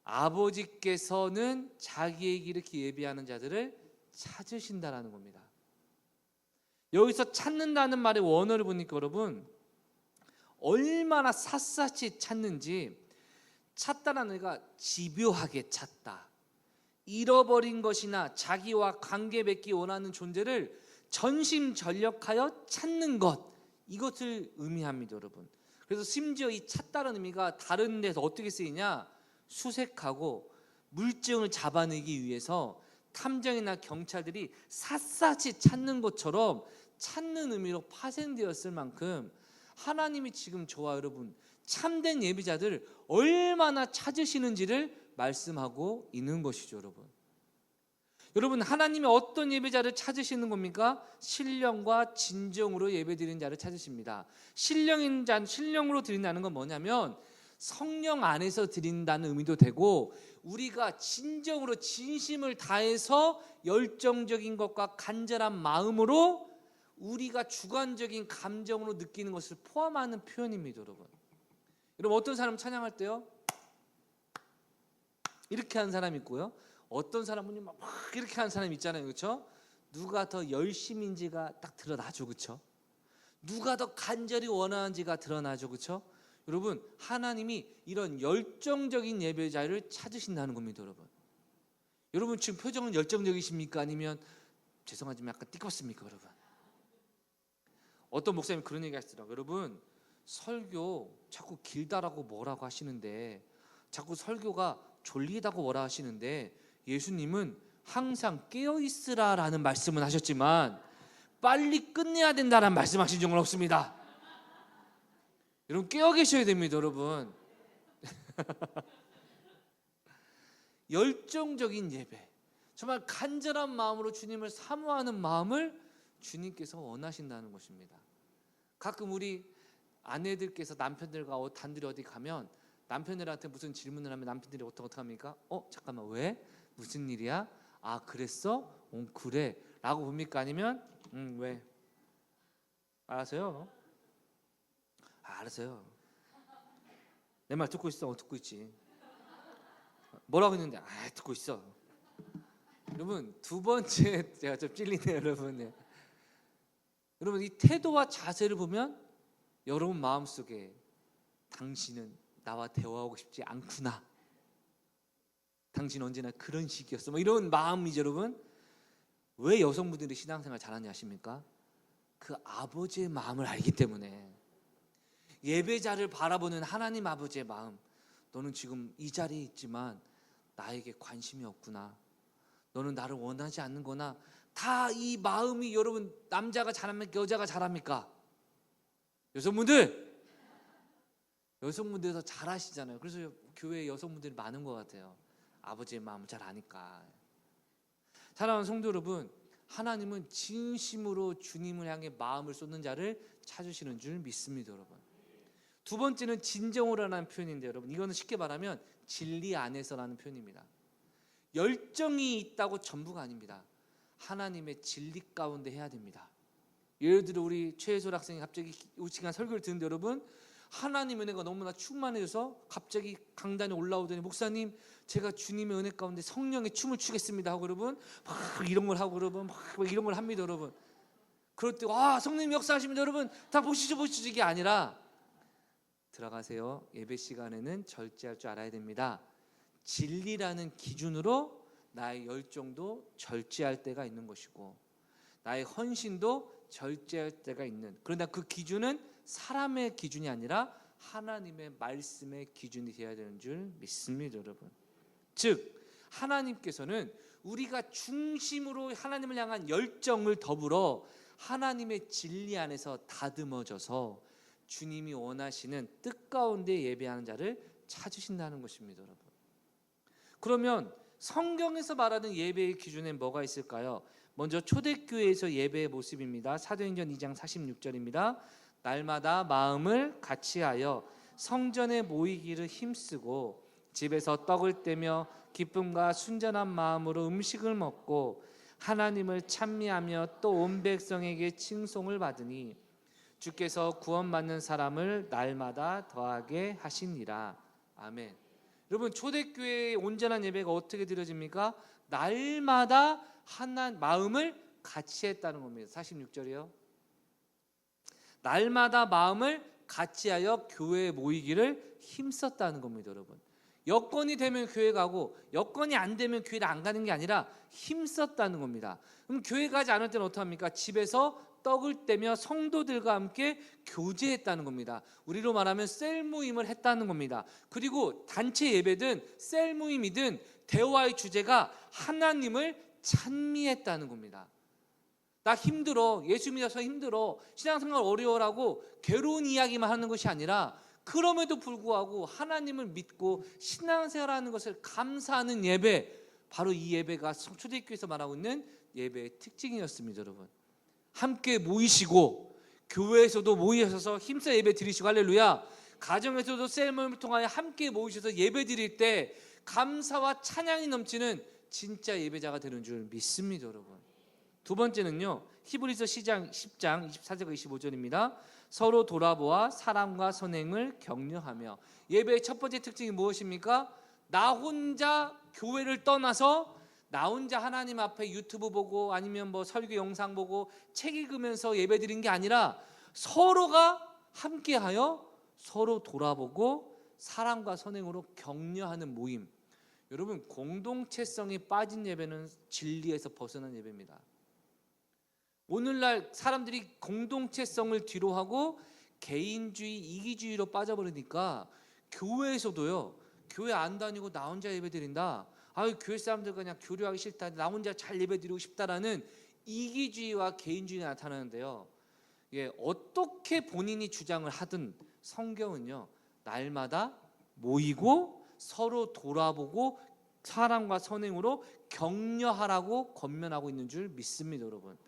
아버지께서는 자기에게 이렇게 예배하는 자들을 찾으신다라는 겁니다. 여기서 찾는다는 말의 원어를 보니까 여러분, 얼마나 샅샅이 찾는지, 찾다라는 얘가 집요하게 찾다, 잃어버린 것이나 자기와 관계 맺기 원하는 존재를 전심전력하여 찾는 것, 이것을 의미합니다. 여러분, 그래서 심지어 이 찾다라는 의미가 다른 데서 어떻게 쓰이냐, 수색하고 물증을 잡아내기 위해서 탐정이나 경찰들이 샅샅이 찾는 것처럼 찾는 의미로 파생되었을 만큼 하나님이 지금 저와 여러분 참된 예배자들 얼마나 찾으시는지를 말씀하고 있는 것이죠. 여러분, 하나님이 어떤 예배자를 찾으시는 겁니까? 신령과 진정으로 예배드리는 자를 찾으십니다. 신령으로 드린다는 건 뭐냐면 성령 안에서 드린다는 의미도 되고, 우리가 진정으로 진심을 다해서 열정적인 것과 간절한 마음으로 우리가 주관적인 감정으로 느끼는 것을 포함하는 표현입니다. 여러분, 어떤 사람 찬양할 때요 이렇게 하는 사람이 있고요, 어떤 사람은 막 이렇게 하는 사람이 있잖아요. 그렇죠? 누가 더 열심인지가 딱 드러나죠. 그렇죠? 누가 더 간절히 원하는지가 드러나죠. 그렇죠? 여러분, 하나님이 이런 열정적인 예배자를 찾으신다는 겁니다. 여러분 지금 표정은 열정적이십니까? 아니면 죄송하지만 약간 띠껍습니까? 여러분, 어떤 목사님이 그런 얘기 하시더라고요. 여러분, 설교 자꾸 길다라고 뭐라고 하시는데, 자꾸 설교가 졸리다고 뭐라 하시는데, 예수님은 항상 깨어있으라라는 말씀은 하셨지만 빨리 끝내야 된다라는 말씀하신 적은 없습니다. 여러분, 깨어 계셔야 됩니다. 여러분, 열정적인 예배, 정말 간절한 마음으로 주님을 사모하는 마음을 주님께서 원하신다는 것입니다. 가끔 우리 아내들께서 남편들과 단둘이 어디 가면 남편들한테 무슨 질문을 하면 남편들이 어떻게 합니까? 잠깐만, 왜? 무슨 일이야? 그랬어? 그래 라고 봅니까? 아니면 왜? 알았어요? 알았어요. 내 말 듣고 있어? 듣고 있지. 뭐라고 했는데? 듣고 있어. 여러분, 두 번째 제가 좀 찔리네요. 여러분, 이 태도와 자세를 보면 여러분 마음속에 당신은 나와 대화하고 싶지 않구나, 당신 언제나 그런 식이었어, 이런 마음이죠. 여러분, 왜 여성분들이 신앙생활 잘하냐 아십니까? 그 아버지의 마음을 알기 때문에. 예배자를 바라보는 하나님 아버지의 마음, 너는 지금 이 자리에 있지만 나에게 관심이 없구나, 너는 나를 원하지 않는구나. 다 이 마음이, 여러분, 남자가 잘합니까? 여자가 잘합니까? 여성분들도 잘하시잖아요. 그래서 교회에 여성분들이 많은 것 같아요. 아버지의 마음을 잘 아니까. 사랑하는 성도 여러분, 하나님은 진심으로 주님을 향해 마음을 쏟는 자를 찾으시는 줄 믿습니다. 여러분, 두 번째는 진정으로라는 표현인데, 여러분, 이거는 쉽게 말하면 진리 안에서라는 표현입니다. 열정이 있다고 전부가 아닙니다. 하나님의 진리 가운데 해야 됩니다. 예를 들어 우리 최혜솔 학생이 갑자기 이 시간 설교를 듣는데, 여러분, 하나님의 은혜가 너무나 충만해져서 갑자기 강단에 올라오더니, 목사님, 제가 주님의 은혜 가운데 성령의 춤을 추겠습니다 하고, 여러분, 막 이런 걸 하고, 여러분, 막 이런 걸 합니다. 여러분, 그럴 때 성령님 역사하십니다. 여러분, 다 보시죠 이게 아니라 들어가세요. 예배 시간에는 절제할 줄 알아야 됩니다. 진리라는 기준으로 나의 열정도 절제할 때가 있는 것이고 나의 헌신도 절제할 때가 있는, 그러나 그 기준은 사람의 기준이 아니라 하나님의 말씀의 기준이 되어야 되는 줄 믿습니다, 여러분. 즉 하나님께서는 우리가 중심으로 하나님을 향한 열정을 더불어 하나님의 진리 안에서 다듬어져서 주님이 원하시는 뜻 가운데 예배하는 자를 찾으신다는 것입니다, 여러분. 그러면 성경에서 말하는 예배의 기준에 뭐가 있을까요? 먼저 초대교회에서 예배의 모습입니다. 사도행전 2장 46절입니다. 날마다 마음을 같이하여 성전에 모이기를 힘쓰고 집에서 떡을 떼며 기쁨과 순전한 마음으로 음식을 먹고 하나님을 찬미하며 또 온 백성에게 칭송을 받으니 주께서 구원받는 사람을 날마다 더하게 하시니라. 아멘. 여러분, 초대교회의 온전한 예배가 어떻게 드려집니까? 날마다 하나 마음을 같이 했다는 겁니다. 46절이요. 날마다 마음을 같이하여 교회에 모이기를 힘썼다는 겁니다, 여러분. 여건이 되면 교회 가고 여건이 안 되면 교회를 안 가는 게 아니라 힘썼다는 겁니다. 그럼 교회 가지 않을 때는 어떡합니까? 집에서 떡을 떼며 성도들과 함께 교제했다는 겁니다. 우리로 말하면 셀 모임을 했다는 겁니다. 그리고 단체 예배든 셀 모임이든 대화의 주제가 하나님을 찬미했다는 겁니다. 나 힘들어, 예수 믿어서 힘들어, 신앙생활 어려워라고 괴로운 이야기만 하는 것이 아니라 그럼에도 불구하고 하나님을 믿고 신앙생활하는 것을 감사하는 예배, 바로 이 예배가 초대교회에서 말하고 있는 예배의 특징이었습니다, 여러분. 함께 모이시고 교회에서도 모이셔서 힘써 예배 드리시고, 할렐루야. 가정에서도 셀 모임을 통하여 함께 모이셔서 예배 드릴 때 감사와 찬양이 넘치는 진짜 예배자가 되는 줄 믿습니다, 여러분. 두 번째는요, 히브리서 10장 24절과 25절입니다. 서로 돌아보아 사랑과 선행을 격려하며. 예배의 첫 번째 특징이 무엇입니까? 나 혼자 교회를 떠나서 나 혼자 하나님 앞에 유튜브 보고 아니면 뭐 설교 영상 보고 책 읽으면서 예배 드린 게 아니라 서로가 함께하여 서로 돌아보고 사랑과 선행으로 격려하는 모임. 여러분, 공동체성이 빠진 예배는 진리에서 벗어난 예배입니다. 오늘날 사람들이 공동체성을 뒤로 하고 개인주의, 이기주의로 빠져버리니까 교회에서도요, 교회 안 다니고 나 혼자 예배 드린다, 아유 교회 사람들과 그냥 교류하기 싫다, 나 혼자 잘 예배 드리고 싶다라는 이기주의와 개인주의가 나타나는데요, 어떻게 본인이 주장을 하든 성경은요, 날마다 모이고 서로 돌아보고 사랑과 선행으로 격려하라고 권면하고 있는 줄 믿습니다, 여러분.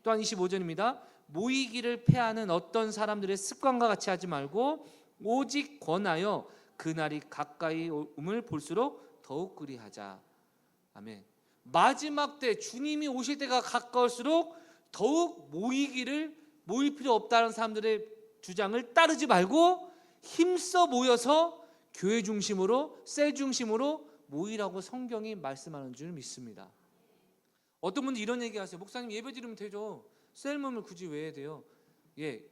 또한 25절입니다. 모이기를 패하는 어떤 사람들의 습관과 같이 하지 말고 오직 권하여 그날이 가까이 옴을 볼수록 더욱 그리하자. 아멘. 마지막 때, 주님이 오실 때가 가까울수록 더욱 모일 필요 없다는 사람들의 주장을 따르지 말고 힘써 모여서 교회 중심으로, 셀 중심으로 모이라고 성경이 말씀하는 줄 믿습니다. 어떤 분들 이런 얘기 하세요. 목사님, 예배 드리면 되죠, 셀 모임을 굳이 왜 해야 돼요?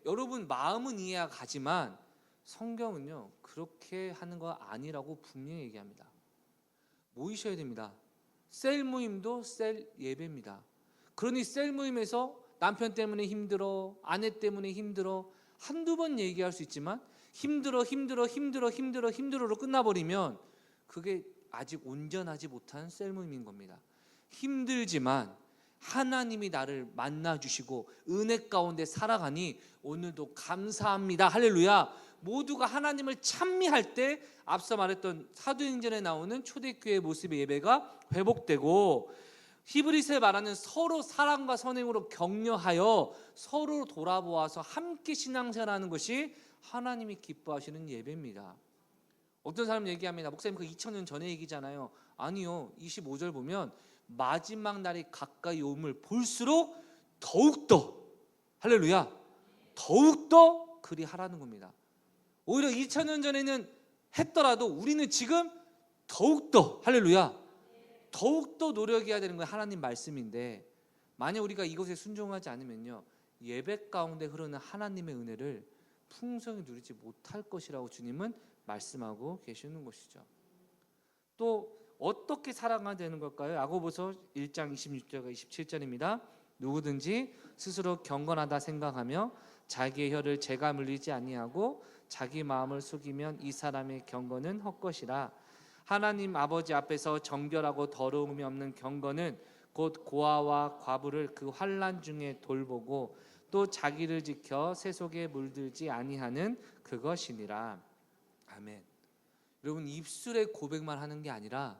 여러분 마음은 이해가 가지만 성경은요, 그렇게 하는 거 아니라고 분명히 얘기합니다. 모이셔야 됩니다. 셀 모임도 셀 예배입니다. 그러니 셀 모임에서 남편 때문에 힘들어, 아내 때문에 힘들어, 한두 번 얘기할 수 있지만 힘들어로 끝나버리면 그게 아직 온전하지 못한 셀 모임인 겁니다. 힘들지만 하나님이 나를 만나주시고 은혜 가운데 살아가니 오늘도 감사합니다, 할렐루야. 모두가 하나님을 찬미할 때 앞서 말했던 사도행전에 나오는 초대교회의 모습의 예배가 회복되고, 히브리서에 말하는 서로 사랑과 선행으로 격려하여 서로 돌아보아서 함께 신앙생활하는 것이 하나님이 기뻐하시는 예배입니다. 어떤 사람 얘기합니다. 목사님, 그 2000년 전의 얘기잖아요. 아니요, 25절 보면 마지막 날이 가까이 옴을 볼수록 더욱더, 할렐루야, 더욱더 그리하라는 겁니다. 오히려 2000년 전에는 했더라도 우리는 지금 더욱더, 할렐루야, 더욱더 노력해야 되는 거예요. 하나님 말씀인데 만약 우리가 이것에 순종하지 않으면요, 예배 가운데 흐르는 하나님의 은혜를 풍성히 누리지 못할 것이라고 주님은 말씀하고 계시는 것이죠. 또 어떻게 살아가야 되는 걸까요? 야고보서 1장 26절과 27절입니다. 누구든지 스스로 경건하다 생각하며 자기의 혀를 재가 물리지 아니하고 자기 마음을 속이면 이 사람의 경건은 헛것이라. 하나님 아버지 앞에서 정결하고 더러움이 없는 경건은 곧 고아와 과부를 그 환난 중에 돌보고 또 자기를 지켜 세속에 물들지 아니하는 그것이니라. 아멘. 여러분, 입술의 고백만 하는 게 아니라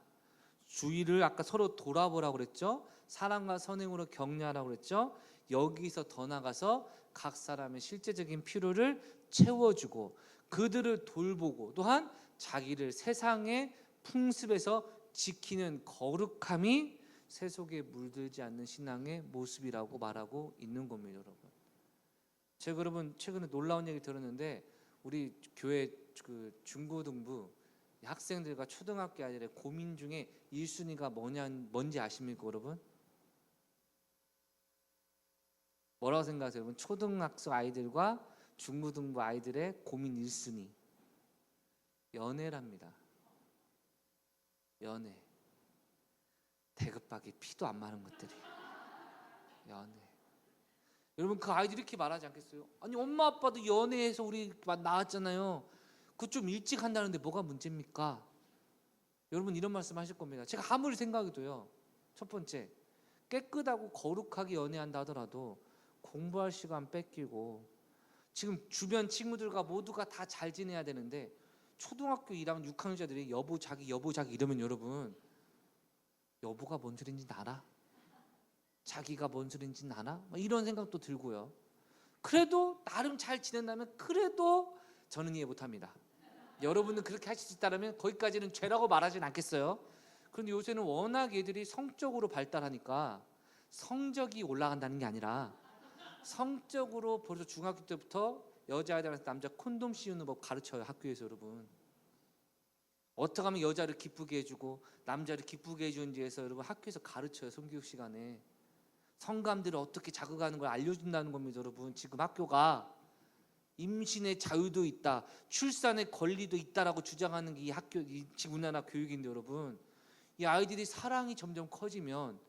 주의를 아까 서로 돌아보라고 그랬죠. 사랑과 선행으로 격려하라고 그랬죠. 여기서 더 나가서 각 사람의 실제적인 필요를 채워주고 그들을 돌보고 또한 자기를 세상의 풍습에서 지키는 거룩함이 세속에 물들지 않는 신앙의 모습이라고 말하고 있는 겁니다. 여러분, 제가 여러분 최근에 놀라운 얘기 들었는데 우리 교회 그 중고등부 학생들과 초등학교 아이들의 고민 중에 1순위가 뭔지 아십니까 여러분? 뭐라고 생각하세요 여러분? 초등학생 아이들과 중고등부 아이들의 고민 1순위 연애랍니다. 연애. 대급박이 피도 안 마는 것들이 연애. 여러분, 그 아이들이 이렇게 말하지 않겠어요? 아니 엄마 아빠도 연애해서 우리 나왔잖아요. 그거 좀 일찍 한다는데 뭐가 문제입니까? 여러분, 이런 말씀 하실 겁니다. 제가 아무리 생각해도요, 첫 번째, 깨끗하고 거룩하게 연애한다 하더라도 공부할 시간 뺏기고 지금 주변 친구들과 모두가 다 잘 지내야 되는데 초등학교 1학년 6학년자들이 여보 자기 이러면 여러분, 여보가 뭔 소린지 알아? 자기가 뭔 소린지 알아? 이런 생각도 들고요. 그래도 나름 잘 지낸다면 그래도 저는 이해 못합니다. 여러분은 그렇게 하실 수 있다면 거기까지는 죄라고 말하진 않겠어요. 그런데 요새는 워낙 애들이 성적으로 발달하니까 성적이 올라간다는 게 아니라 성적으로 벌써 중학교 때부터 여자애들한테 남자 콘돔 씌우는 법 가르쳐요. 학교에서. 여러분, 어떻게 하면 여자를 기쁘게 해주고 남자를 기쁘게 해주는지 해서 여러분 학교에서 가르쳐요. 성교육 시간에 성감들을 어떻게 자극하는 걸 알려준다는 겁니다. 여러분, 지금 학교가 임신의 자유도 있다, 출산의 권리도 있다라고 주장하는 게 이 학교, 이 지금 우리나라 교육인데 여러분, 이 아이들이 사랑이 점점 커지면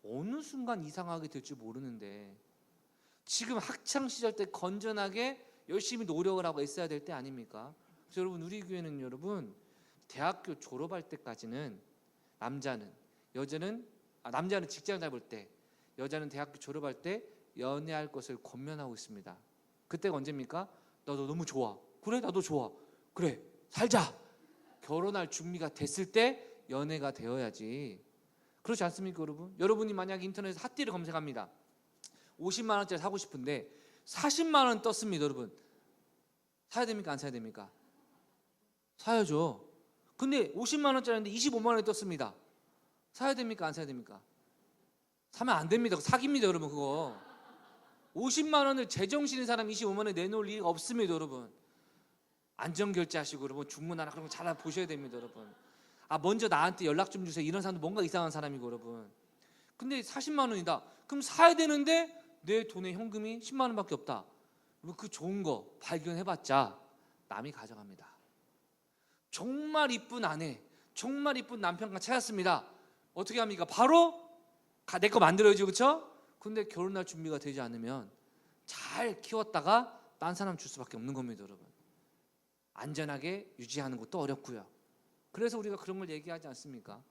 어느 순간 이상하게 될 줄 모르는데 지금 학창 시절 때 건전하게 열심히 노력을 하고 애써야 될 때 아닙니까? 그래서 여러분, 우리 교회는 여러분 대학교 졸업할 때까지는 남자는 직장 잡을 때, 여자는 대학교 졸업할 때 연애할 것을 권면하고 있습니다. 그때가 언제입니까? 나도 너무 좋아. 그래, 나도 좋아. 그래, 살자. 결혼할 준비가 됐을 때 연애가 되어야지. 그렇지 않습니까 여러분? 여러분이 만약 인터넷에 핫띠를 검색합니다. 50만 원짜리 사고 싶은데 40만 원 떴습니다. 여러분, 사야 됩니까 안 사야 됩니까? 사야죠. 근데 50만 원짜리인데 25만 원이 떴습니다. 사야 됩니까 안 사야 됩니까? 사면 안 됩니다. 사기입니다 여러분. 그거 50만 원을 제정신인 사람 25만 원에 내놓을 리가 없습니다 여러분. 안전결제하시고 여러분 중문 하나 그런 거 잘 보셔야 됩니다 여러분. 먼저 나한테 연락 좀 주세요. 이런 사람도 뭔가 이상한 사람이고 여러분. 근데 40만 원이다. 그럼 사야 되는데 내 돈에 현금이 10만 원밖에 없다. 그 좋은 거 발견해봤자 남이 가져갑니다. 정말 이쁜 아내, 정말 이쁜 남편과 찾았습니다. 어떻게 합니까? 바로 내 거 만들어야죠, 그렇죠? 근데 결혼할 준비가 되지 않으면 잘 키웠다가 딴 사람 줄 수밖에 없는 겁니다, 여러분. 안전하게 유지하는 것도 어렵고요. 그래서 우리가 그런 걸 얘기하지 않습니까?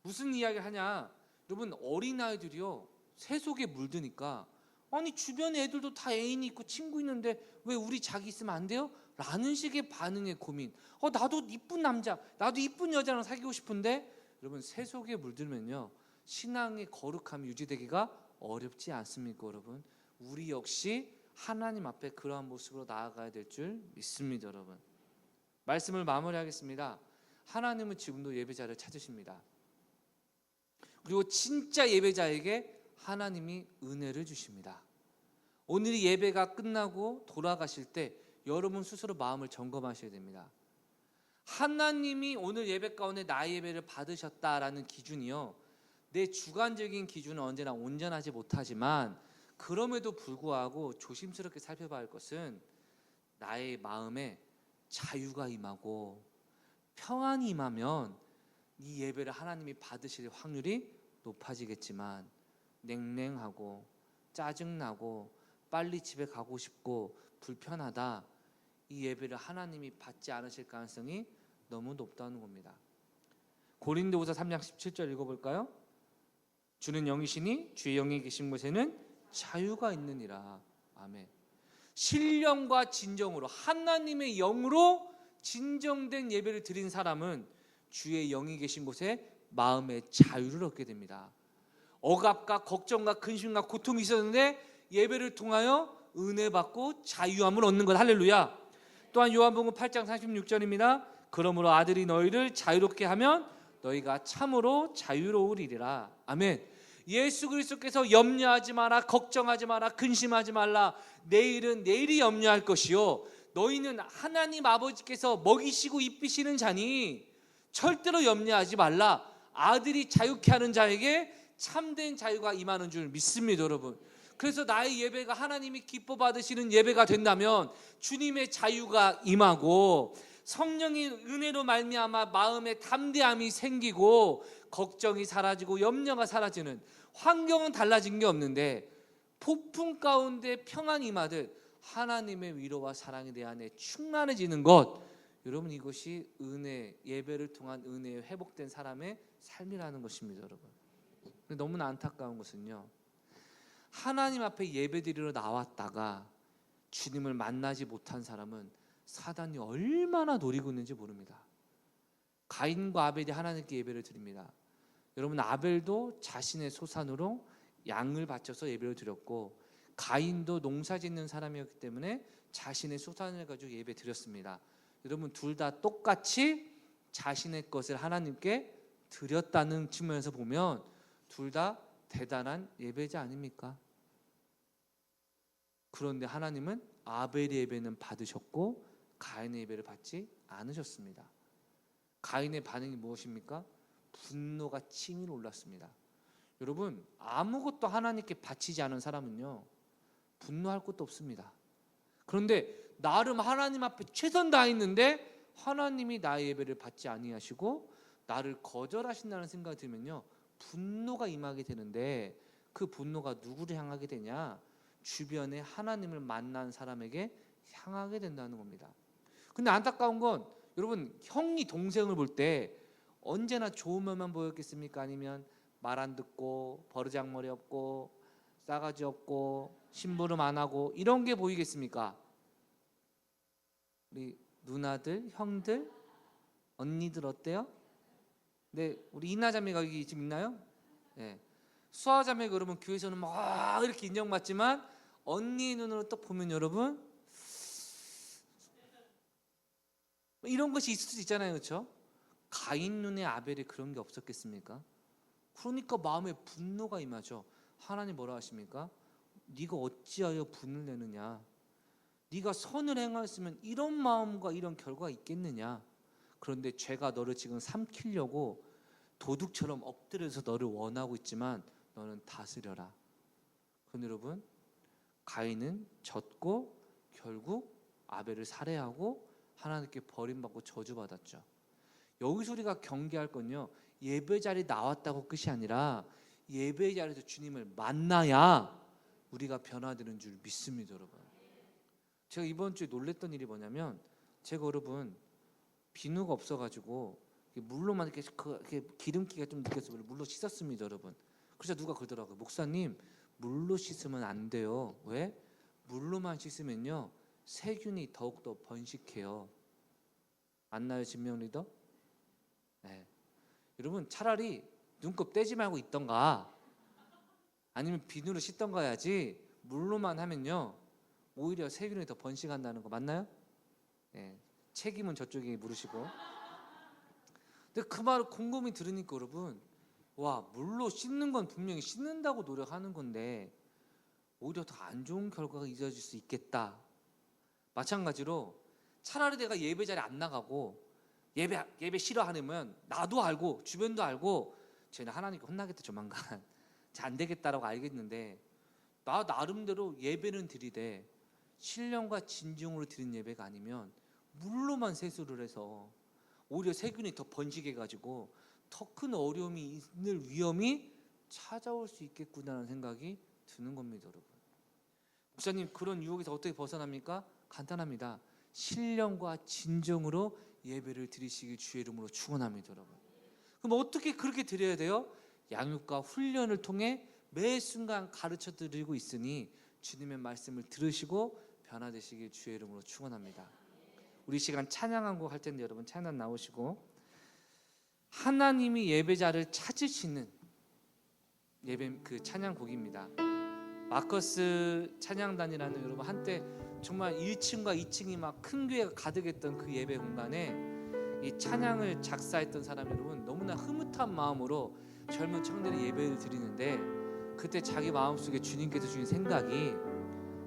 무슨 이야기를 하냐? 여러분, 어린아이들이요 세속에 물드니까 아니 주변 애들도 다 애인이 있고 친구 있는데 왜 우리 자기 있으면 안 돼요? 라는 식의 반응의 고민. 나도 이쁜 남자, 나도 이쁜 여자랑 사귀고 싶은데 여러분, 세속에 물들면요 신앙의 거룩함이 유지되기가 어렵지 않습니까 여러분? 우리 역시 하나님 앞에 그러한 모습으로 나아가야 될 줄 믿습니다 여러분. 말씀을 마무리하겠습니다. 하나님은 지금도 예배자를 찾으십니다. 그리고 진짜 예배자에게 하나님이 은혜를 주십니다. 오늘 이 예배가 끝나고 돌아가실 때 여러분 스스로 마음을 점검하셔야 됩니다. 하나님이 오늘 예배 가운데 나의 예배를 받으셨다라는 기준이요, 내 주관적인 기준은 언제나 온전하지 못하지만 그럼에도 불구하고 조심스럽게 살펴봐야 할 것은 나의 마음에 자유가 임하고 평안이 임하면 이 예배를 하나님이 받으실 확률이 높아지겠지만, 냉랭하고 짜증나고 빨리 집에 가고 싶고 불편하다, 이 예배를 하나님이 받지 않으실 가능성이 너무 높다는 겁니다. 고린도후서 3장 17절 읽어볼까요? 주는 영이시니 주의 영이 계신 곳에는 자유가 있느니라. 아멘. 신령과 진정으로 하나님의 영으로 진정된 예배를 드린 사람은 주의 영이 계신 곳에 마음의 자유를 얻게 됩니다. 억압과 걱정과 근심과 고통이 있었는데 예배를 통하여 은혜 받고 자유함을 얻는 것. 할렐루야. 또한 요한복음 8장 36절입니다. 그러므로 아들이 너희를 자유롭게 하면 너희가 참으로 자유로우리라. 아멘. 예수 그리스도께서 염려하지 마라, 걱정하지 마라, 근심하지 말라. 내일은 내일이 염려할 것이요 너희는 하나님 아버지께서 먹이시고 입히시는 자니 절대로 염려하지 말라. 아들이 자유케 하는 자에게 참된 자유가 임하는 줄 믿습니다, 여러분. 그래서 나의 예배가 하나님이 기뻐 받으시는 예배가 된다면 주님의 자유가 임하고 성령의 은혜로 말미암아 마음에 담대함이 생기고 걱정이 사라지고 염려가 사라지는, 환경은 달라진 게 없는데 폭풍 가운데 평안이 임하듯 하나님의 위로와 사랑이 내 안에 충만해지는 것. 여러분, 이것이 은혜, 예배를 통한 은혜에 회복된 사람의 삶이라는 것입니다, 여러분. 근데 너무나 안타까운 것은요, 하나님 앞에 예배드리러 나왔다가 주님을 만나지 못한 사람은 사단이 얼마나 노리고 있는지 모릅니다. 가인과 아벨이 하나님께 예배를 드립니다. 여러분, 아벨도 자신의 소산으로 양을 바쳐서 예배를 드렸고, 가인도 농사 짓는 사람이었기 때문에 자신의 소산을 가지고 예배 드렸습니다. 여러분, 둘 다 똑같이 자신의 것을 하나님께 드렸다는 측면에서 보면 둘 다 대단한 예배자 아닙니까? 그런데 하나님은 아벨의 예배는 받으셨고 가인의 예배를 받지 않으셨습니다. 가인의 반응이 무엇입니까? 분노가 치밀어 올랐습니다. 여러분, 아무것도 하나님께 바치지 않은 사람은요, 분노할 것도 없습니다. 그런데 나름 하나님 앞에 최선 다했는데 하나님이 나의 예배를 받지 아니하시고 나를 거절하신다는 생각이 들면요, 분노가 임하게 되는데, 그 분노가 누구를 향하게 되냐? 주변에 하나님을 만난 사람에게 향하게 된다는 겁니다. 근데 안타까운 건, 여러분, 형이 동생을 볼 때 언제나 좋은 면만 보였겠습니까? 아니면 말 안 듣고 버르장머리 없고 싸가지 없고 심부름 안 하고 이런 게 보이겠습니까? 우리 누나들, 형들, 언니들 어때요? 네, 우리 이나자매가 여기 지금 있나요? 네. 수아자매가 여러분 교회에서는 막 이렇게 인정받지만 언니 눈으로 딱 보면 여러분 이런 것이 있을 수 있잖아요, 그렇죠? 가인 눈에 아벨이 그런 게 없었겠습니까? 그러니까 마음에 분노가 임하죠. 하나님 뭐라 하십니까? 네가 어찌하여 분을 내느냐? 네가 선을 행하였으면 이런 마음과 이런 결과가 있겠느냐? 그런데 죄가 너를 지금 삼키려고 도둑처럼 엎드려서 너를 원하고 있지만 너는 다스려라. 그런데 여러분, 가인은 졌고 결국 아벨을 살해하고 하나님께 버림받고 저주받았죠. 여기서 우리가 경계할 건요, 예배 자리에 나왔다고 끝이 아니라 예배 자리에서 주님을 만나야 우리가 변화되는 줄 믿습니다, 여러분. 제가 이번 주에 놀랬던 일이 뭐냐면, 제가 여러분 비누가 없어가지고 물로만 이렇게 기름기가 좀 느껴서 물로 씻었습니다, 여러분. 그래서 누가 그러더라고요. 목사님, 물로 씻으면 안 돼요. 왜? 물로만 씻으면요, 세균이 더욱더 번식해요. 맞나요, 진명 리더? 네. 여러분, 차라리 눈곱 떼지 말고 있던가 아니면 비누로 씻던가 해야지, 물로만 하면요 오히려 세균이 더 번식한다는 거 맞나요? 네. 책임은 저쪽에 물으시고. 근데 그 말을 곰곰이 들으니까 여러분, 와, 물로 씻는 건 분명히 씻는다고 노력하는 건데 오히려 더 안 좋은 결과가 이어질 수 있겠다. 마찬가지로 차라리 내가 예배 자리에 안 나가고 예배 싫어하면 나도 알고 주변도 알고 쟤는 하나님께 혼나겠다 조만간 잘 안 되겠다라고 알겠는데 나 나름대로 예배는 드리되 신령과 진정으로 드린 예배가 아니면 물로만 세수를 해서 오히려 세균이 더 번지게 가지고 더 큰 어려움이 있는 위험이 찾아올 수 있겠구나라는 생각이 드는 겁니다, 여러분. 목사님, 그런 유혹에서 어떻게 벗어납니까? 간단합니다. 신령과 진정으로 예배를 드리시길 주의 이름으로 축원합니다, 여러분. 그럼 어떻게 그렇게 드려야 돼요? 양육과 훈련을 통해 매 순간 가르쳐 드리고 있으니 주님의 말씀을 들으시고 변화되시길 주의 이름으로 축원합니다. 우리 시간 찬양한 곡 할 텐데 여러분 찬양 나오시고, 하나님이 예배자를 찾으시는 예배 그 찬양곡입니다. 마커스 찬양단이라는, 여러분 한때 정말 1층과 2층이 막 큰 교회가 가득했던 그 예배 공간에 이 찬양을 작사했던 사람 여러분, 너무나 흐뭇한 마음으로 젊은 청년이 예배를 드리는데, 그때 자기 마음속에 주님께서 주신 생각이,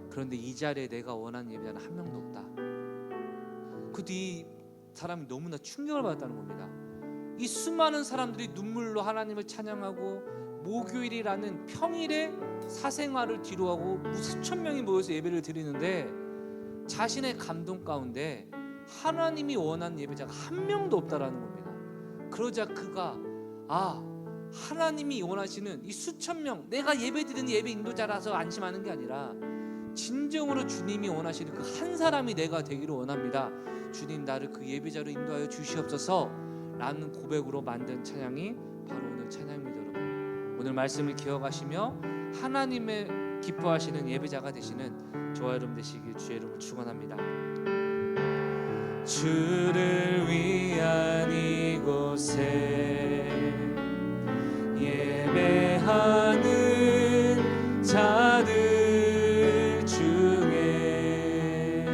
그런데 이 자리에 내가 원하는 예배자는 한 명도 없다. 그 뒤 사람이 너무나 충격을 받았다는 겁니다. 이 수많은 사람들이 눈물로 하나님을 찬양하고 목요일이라는 평일에 사생활을 뒤로하고 수천 명이 모여서 예배를 드리는데, 자신의 감동 가운데 하나님이 원하는 예배자가 한 명도 없다라는 겁니다. 그러자 그가 하나님이 원하시는 이 수천 명, 내가 예배드리는 예배 인도자라서 안심하는 게 아니라 진정으로 주님이 원하시는 그 한 사람이 내가 되기를 원합니다. 주님, 나를 그 예배자로 인도하여 주시옵소서 라는 고백으로 만든 찬양이 바로 오늘 찬양입니다, 여러분. 오늘 말씀을 기억하시며 하나님의 기뻐하시는 예배자가 되시는 저와 여러분 되시길 주의 이름으로 축원합니다. 주를 위한 이곳에 예배하는 자들 중에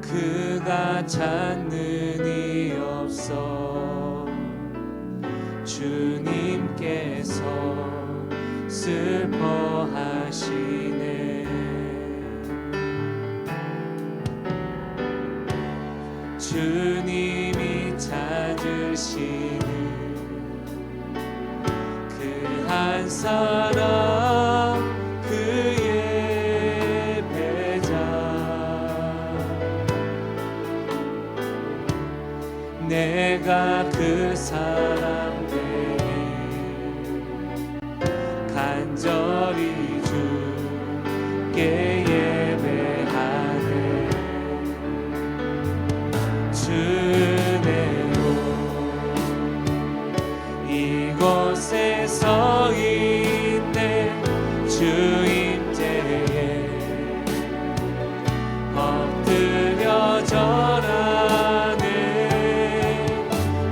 그가 찾는 이 없어 주님께서 슬퍼하시네. 주님이 찾으시는 그 한 사람, 그 예배자, 내가 그 사람 되게 간절히 주께 예배하네. 주내로 이곳에 서 있네. 주임제에 엎드려 절하네.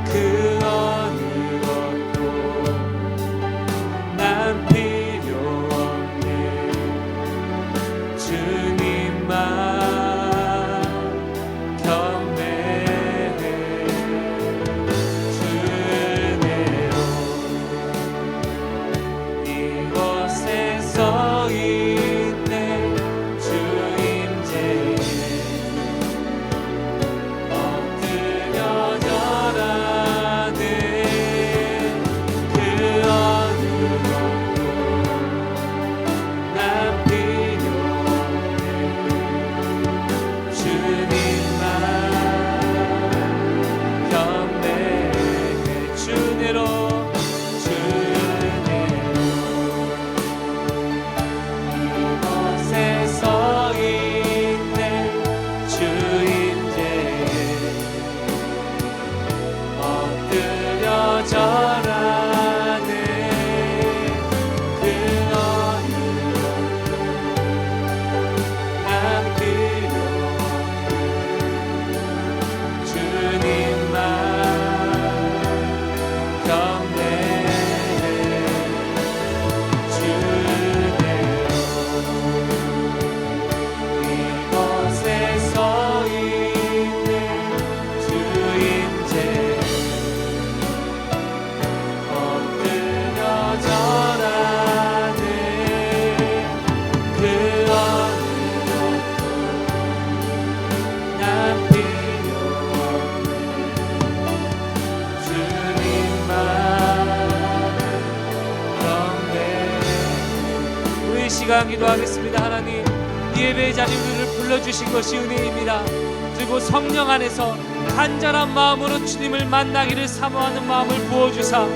그 어느 것도 난 필요 없네. 주님만 경배해. 주내로 이곳에 서 있네. 주임제에 엎드려 절하네. 그 어느 것도 난 필요 없네. 기도하겠습니다. 하나님, 이 예배의 자리 우리를 불러주신 것이 은혜입니다. 그리고 성령 안에서 간절한 마음으로 주님을 만나기를 사모하는 마음을 부어주사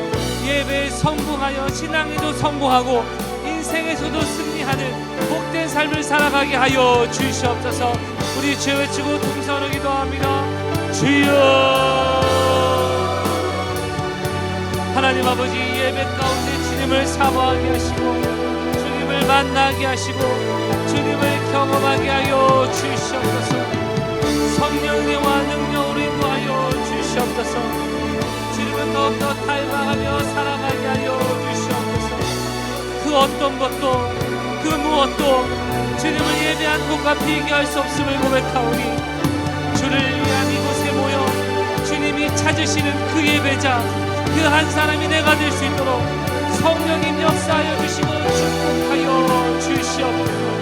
예배에 성공하여 신앙에도 성공하고 인생에서도 승리하는 복된 삶을 살아가게 하여 주시옵소서. 우리 주여 외치고 동서로 기도합니다. 주여. 하나님 아버지, 예배 가운데 주님을 사모하게 하시고 주님을 만나게 하시고 주님을 경험하게 하여 주시옵소서. 성령님과 능력으로 인도하여 주시옵소서. 주님을 더욱더 닮아가며 살아가게 하여 주시옵소서. 그 어떤 것도 그 무엇도 주님을 예배한 곳과 비교할 수 없음을 고백하오니 주를 위한 이곳에 모여 주님이 찾으시는 그 예배자, 그 한 사람이 내가 될 수 있도록 성령님 역사하여 주시고 축복하여 주시옵소서.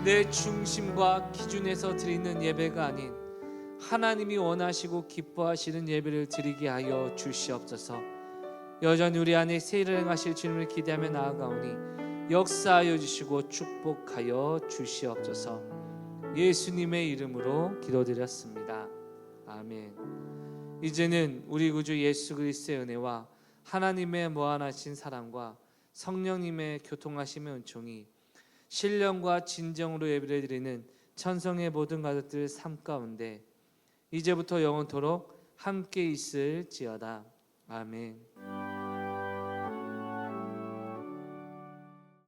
내 중심과 기준에서 드리는 예배가 아닌 하나님이 원하시고 기뻐하시는 예배를 드리게 하여 주시옵소서. 여전히 우리 안에 새 일을 행하실 주님을 기대하며 나아가오니 역사하여 주시고 축복하여 주시옵소서. 예수님의 이름으로 기도드렸습니다. 아멘. 이제는 우리 구주 예수 그리스도의 은혜와 하나님의 무한하신 사랑과 성령님의 교통하심의 은총이 신령과 진정으로 예배를 드리는 천성의 모든 가족들 삶 가운데 이제부터 영원토록 함께 있을지어다. 아멘.